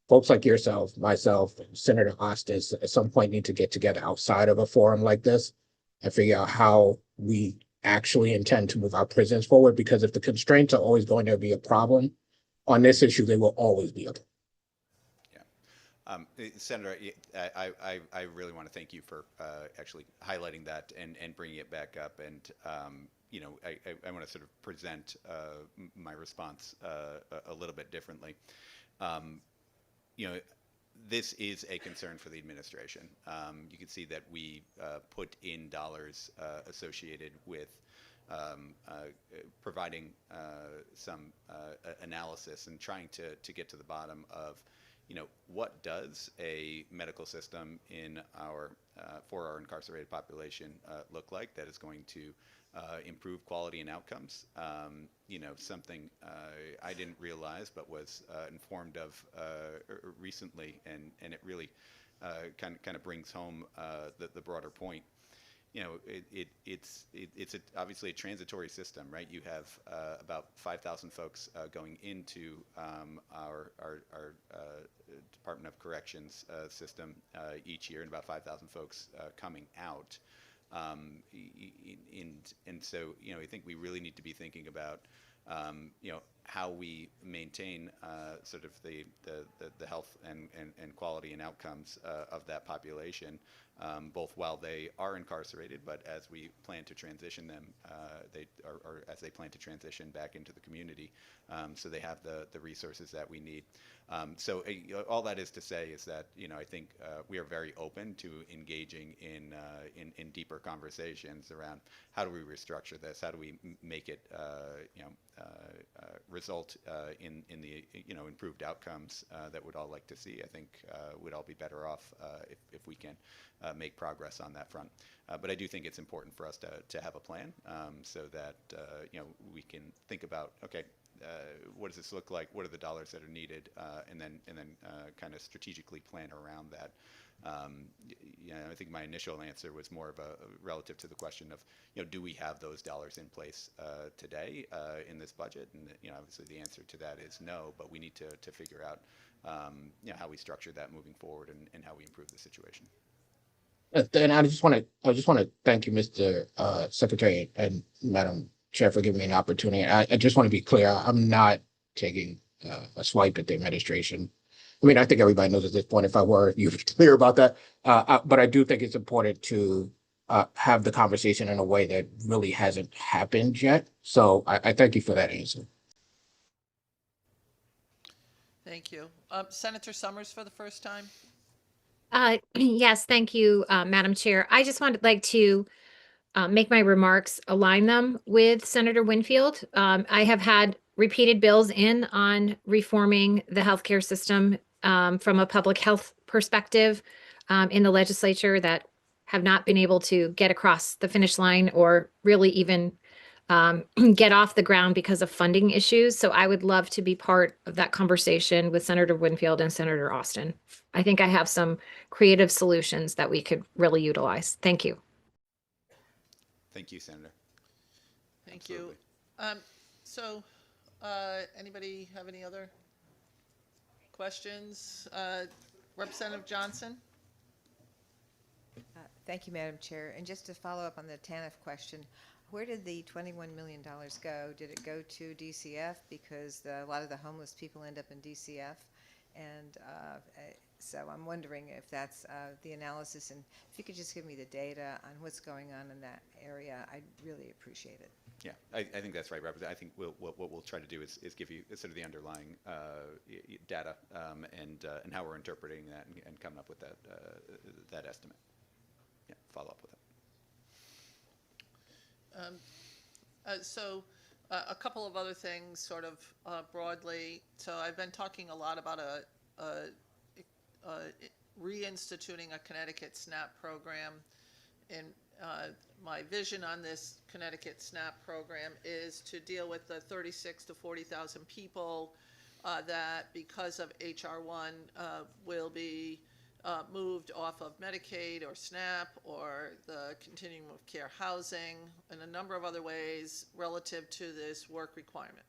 folks like yourself, myself, and Senator Austin at some point need to get together outside of a forum like this and figure out how we actually intend to move our prisons forward, because if the constraints are always going to be a problem on this issue, they will always be a problem. Senator, I really want to thank you for actually highlighting that and bringing it back up. And, you know, I want to sort of present my response a little bit differently. You know, this is a concern for the administration. You can see that we put in dollars associated with providing some analysis and trying to get to the bottom of, you know, what does a medical system in our for our incarcerated population look like that is going to improve quality and outcomes. You know, something I didn't realize but was informed of recently, and it really kind of brings home the broader point. You know, it's obviously a transitory system, right? You have about 5,000 folks going into our Department of Corrections system each year, and about 5,000 folks coming out. And so, you know, I think we really need to be thinking about, you know, how we maintain sort of the health and quality and outcomes of that population, both while they are incarcerated, but as we plan to transition them, or as they plan to transition back into the community, so they have the resources that we need. So all that is to say is that, you know, I think we are very open to engaging in deeper conversations around how do we restructure this, how do we make it, you know, result in the, you know, improved outcomes that we'd all like to see. I think we'd all be better off if we can make progress on that front. But I do think it's important for us to have a plan so that, you know, we can think about, okay, what does this look like? What are the dollars that are needed? And then kind of strategically plan around that. You know, I think my initial answer was more of a relative to the question of, you know, do we have those dollars in place today in this budget? And, you know, obviously the answer to that is no, but we need to figure out, you know, how we structure that moving forward and how we improve the situation. And I just want to thank you, Mr. Secretary and Madam Chair, for giving me an opportunity. I just want to be clear. I'm not taking a swipe at the administration. I mean, I think everybody knows at this point, if I were, you'd be clear about that. But I do think it's important to have the conversation in a way that really hasn't happened yet. So I thank you for that answer. Thank you. Senator Summers for the first time. Yes, thank you, Madam Chair. I just like to make my remarks align them with Senator Winfield. I have had repeated bills in on reforming the healthcare system from a public health perspective in the legislature that have not been able to get across the finish line or really even get off the ground because of funding issues. So I would love to be part of that conversation with Senator Winfield and Senator Austin. I think I have some creative solutions that we could really utilize. Thank you. Thank you, Senator. Thank you. So anybody have any other questions? Representative Johnson? Thank you, Madam Chair. And just to follow up on the TANF question, where did the $21 million go? Did it go to DCF? Because a lot of the homeless people end up in DCF. And so I'm wondering if that's the analysis. And if you could just give me the data on what's going on in that area, I'd really appreciate it. Yeah, I think that's right, Representative. I think what we'll try to do is give you sort of the underlying data and how we're interpreting that and coming up with that estimate. Yeah, follow up with that. A couple of other things, sort of broadly. So I've been talking a lot about a reinstituting a Connecticut SNAP program, and my vision on this Connecticut SNAP program is to deal with the 36 to 40,000 people that, because of HR1, will be moved off of Medicaid or SNAP or the continuum of care housing and a number of other ways relative to this work requirement.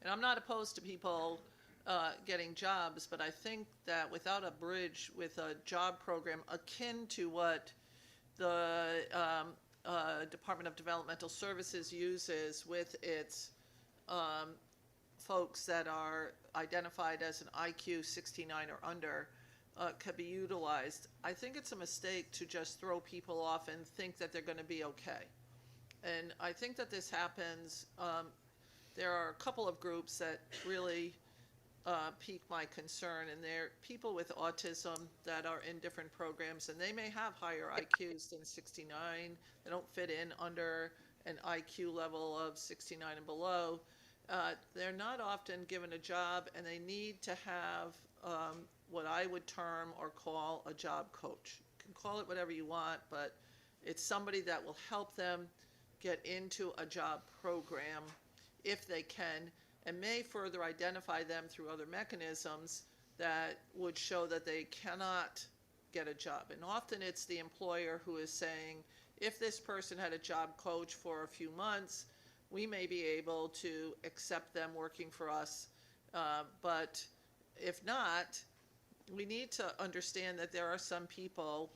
And I'm not opposed to people getting jobs, but I think that without a bridge with a job program akin to what the Department of Developmental Services uses with its folks that are identified as an IQ 69 or under, could be utilized. I think it's a mistake to just throw people off and think that they're going to be okay. And I think that this happens. There are a couple of groups that really pique my concern, and they're people with autism that are in different programs, and they may have higher IQs than 69. They don't fit in under an IQ level of 69 and below. They're not often given a job, and they need to have what I would term or call a job coach. You can call it whatever you want, but it's somebody that will help them get into a job program if they can, and may further identify them through other mechanisms that would show that they cannot get a job. And often it's the employer who is saying, if this person had a job coach for a few months, we may be able to accept them working for us. But if not, we need to understand that there are some people,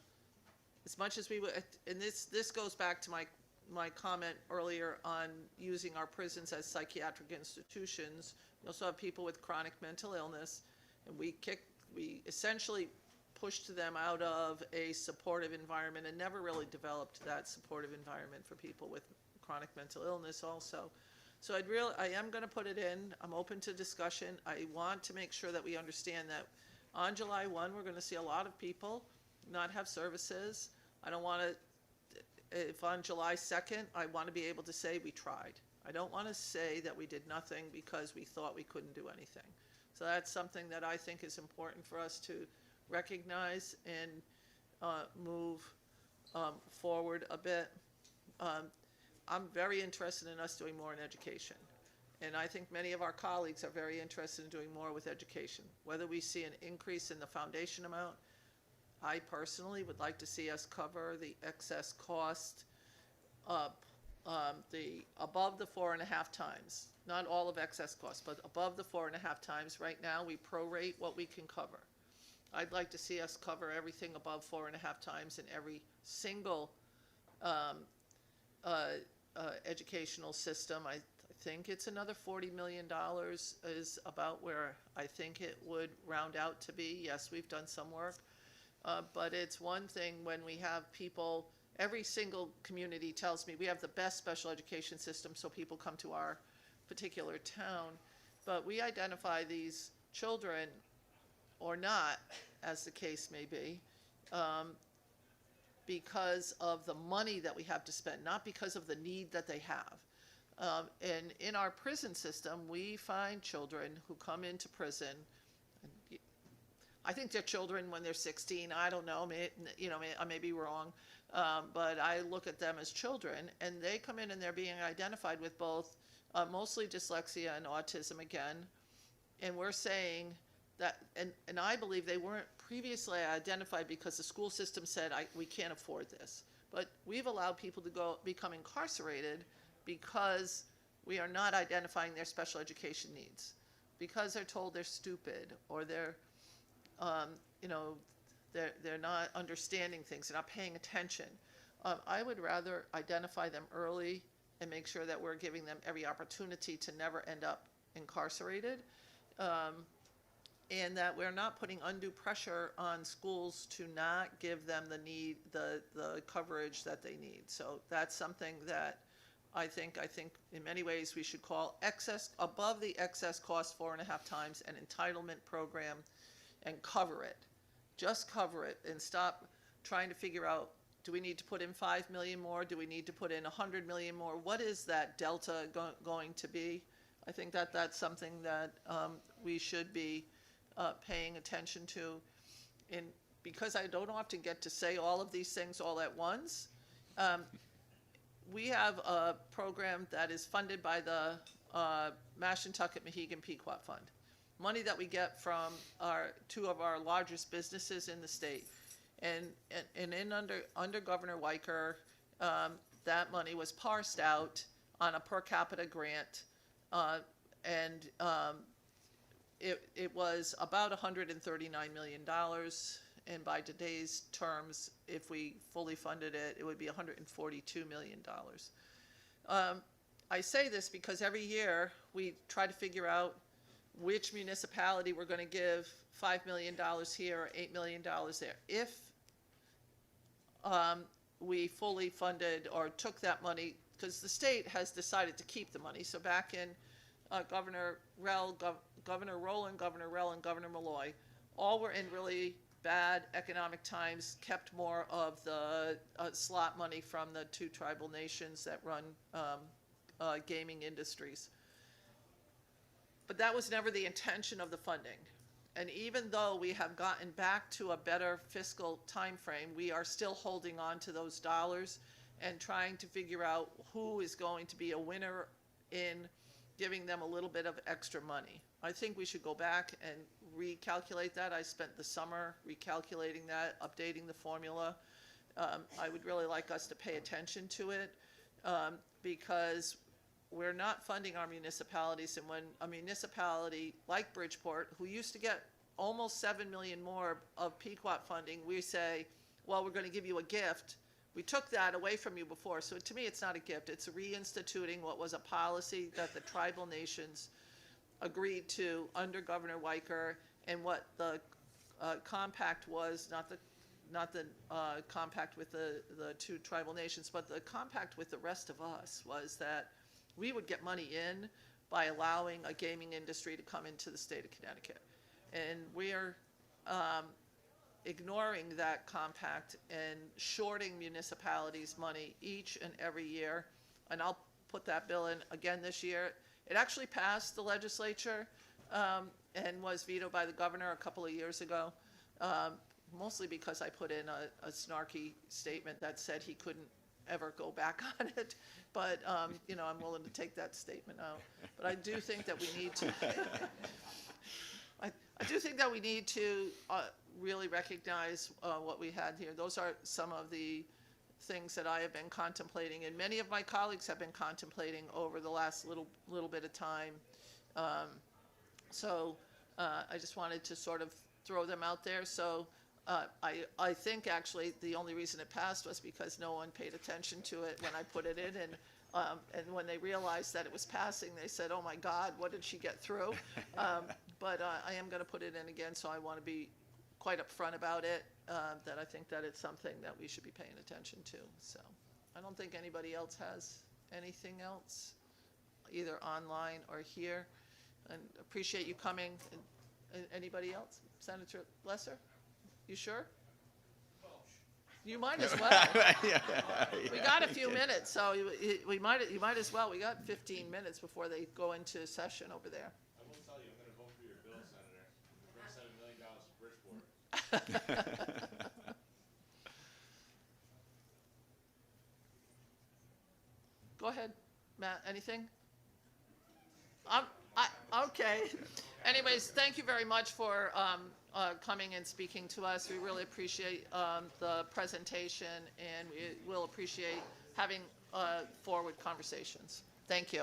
as much as we would, and this goes back to my comment earlier on using our prisons as psychiatric institutions. We also have people with chronic mental illness, and we essentially pushed them out of a supportive environment and never really developed that supportive environment for people with chronic mental illness also. So I am going to put it in. I'm open to discussion. I want to make sure that we understand that on July 1, we're going to see a lot of people not have services. I don't want to, if on July 2nd, I want to be able to say we tried. I don't want to say that we did nothing because we thought we couldn't do anything. So that's something that I think is important for us to recognize and move forward a bit. I'm very interested in us doing more in education. And I think many of our colleagues are very interested in doing more with education. Whether we see an increase in the foundation amount, I personally would like to see us cover the excess cost above the 4.5 times. Not all of excess cost, but above the 4.5 times. Right now, we prorate what we can cover. I'd like to see us cover everything above 4.5 times in every single educational system. I think it's another $40 million is about where I think it would round out to be. Yes, we've done some work, but it's one thing when we have people, every single community tells me we have the best special education system, so people come to our particular town, but we identify these children or not, as the case may be, because of the money that we have to spend, not because of the need that they have. And in our prison system, we find children who come into prison. I think they're children when they're 16. I don't know. I may be wrong, but I look at them as children, and they come in and they're being identified with both mostly dyslexia and autism again. And we're saying that, and I believe they weren't previously identified because the school system said we can't afford this. But we've allowed people to become incarcerated because we are not identifying their special education needs, because they're told they're stupid or they're not understanding things, they're not paying attention. I would rather identify them early and make sure that we're giving them every opportunity to never end up incarcerated, and that we're not putting undue pressure on schools to not give them the coverage that they need. So that's something that I think in many ways we should call excess, above the excess cost 4.5 times, an entitlement program, and cover it. Just cover it and stop trying to figure out do we need to put in 5 million more? Do we need to put in 100 million more? What is that delta going to be? I think that that's something that we should be paying attention to. And because I don't often get to say all of these things all at once, we have a program that is funded by the Mashantucket Mohegan Pequot Fund. Money that we get from two of our largest businesses in the state. And under Governor Weicker, that money was parsed out on a per capita grant, and it was about $139 million. And by today's terms, if we fully funded it, it would be $142 million. I say this because every year we try to figure out which municipality we're going to give $5 million here or $8 million there. If we fully funded or took that money, because the state has decided to keep the money. So back in Governor Rowland, Governor Rell, and Governor Malloy, all were in really bad economic times, kept more of the slot money from the two tribal nations that run gaming industries. But that was never the intention of the funding. And even though we have gotten back to a better fiscal time frame, we are still holding on to those dollars and trying to figure out who is going to be a winner in giving them a little bit of extra money. I think we should go back and recalculate that. I spent the summer recalculating that, updating the formula. I would really like us to pay attention to it because we're not funding our municipalities. And when a municipality like Bridgeport, who used to get almost 7 million more of Pequot funding, we say, well, we're going to give you a gift. We took that away from you before. So to me, it's not a gift. It's reinstituting what was a policy that the tribal nations agreed to under Governor Weicker, and what the compact was, not the compact with the two tribal nations, but the compact with the rest of us was that we would get money in by allowing a gaming industry to come into the state of Connecticut. And we're ignoring that compact and shorting municipalities money each and every year. And I'll put that bill in again this year. It actually passed the legislature and was vetoed by the governor a couple of years ago, mostly because I put in a snarky statement that said he couldn't ever go back on it. But, you know, I'm willing to take that statement out. But I do think that we need to, I do think that we need to really recognize what we had here. Those are some of the things that I have been contemplating, and many of my colleagues have been contemplating over the last little bit of time. So I just wanted to sort of throw them out there. So I think actually the only reason it passed was because no one paid attention to it when I put it in, and when they realized that it was passing, they said, "Oh my God, what did she get through?" But I am going to put it in again, so I want to be quite upfront about it. That I think that it's something that we should be paying attention to. So I don't think anybody else has anything else, either online or here. And appreciate you coming. And anybody else? Senator Lesser? You sure? You might as well. We got a few minutes, so you might as well. We got 15 minutes before they go into session over there. I will tell you, I'm going to vote for your bill, Senator. Bring $7 million to Bridgeport. Go ahead, Matt. Anything? Okay. Anyways, thank you very much for coming and speaking to us. We really appreciate the presentation, and we will appreciate having forward conversations. Thank you.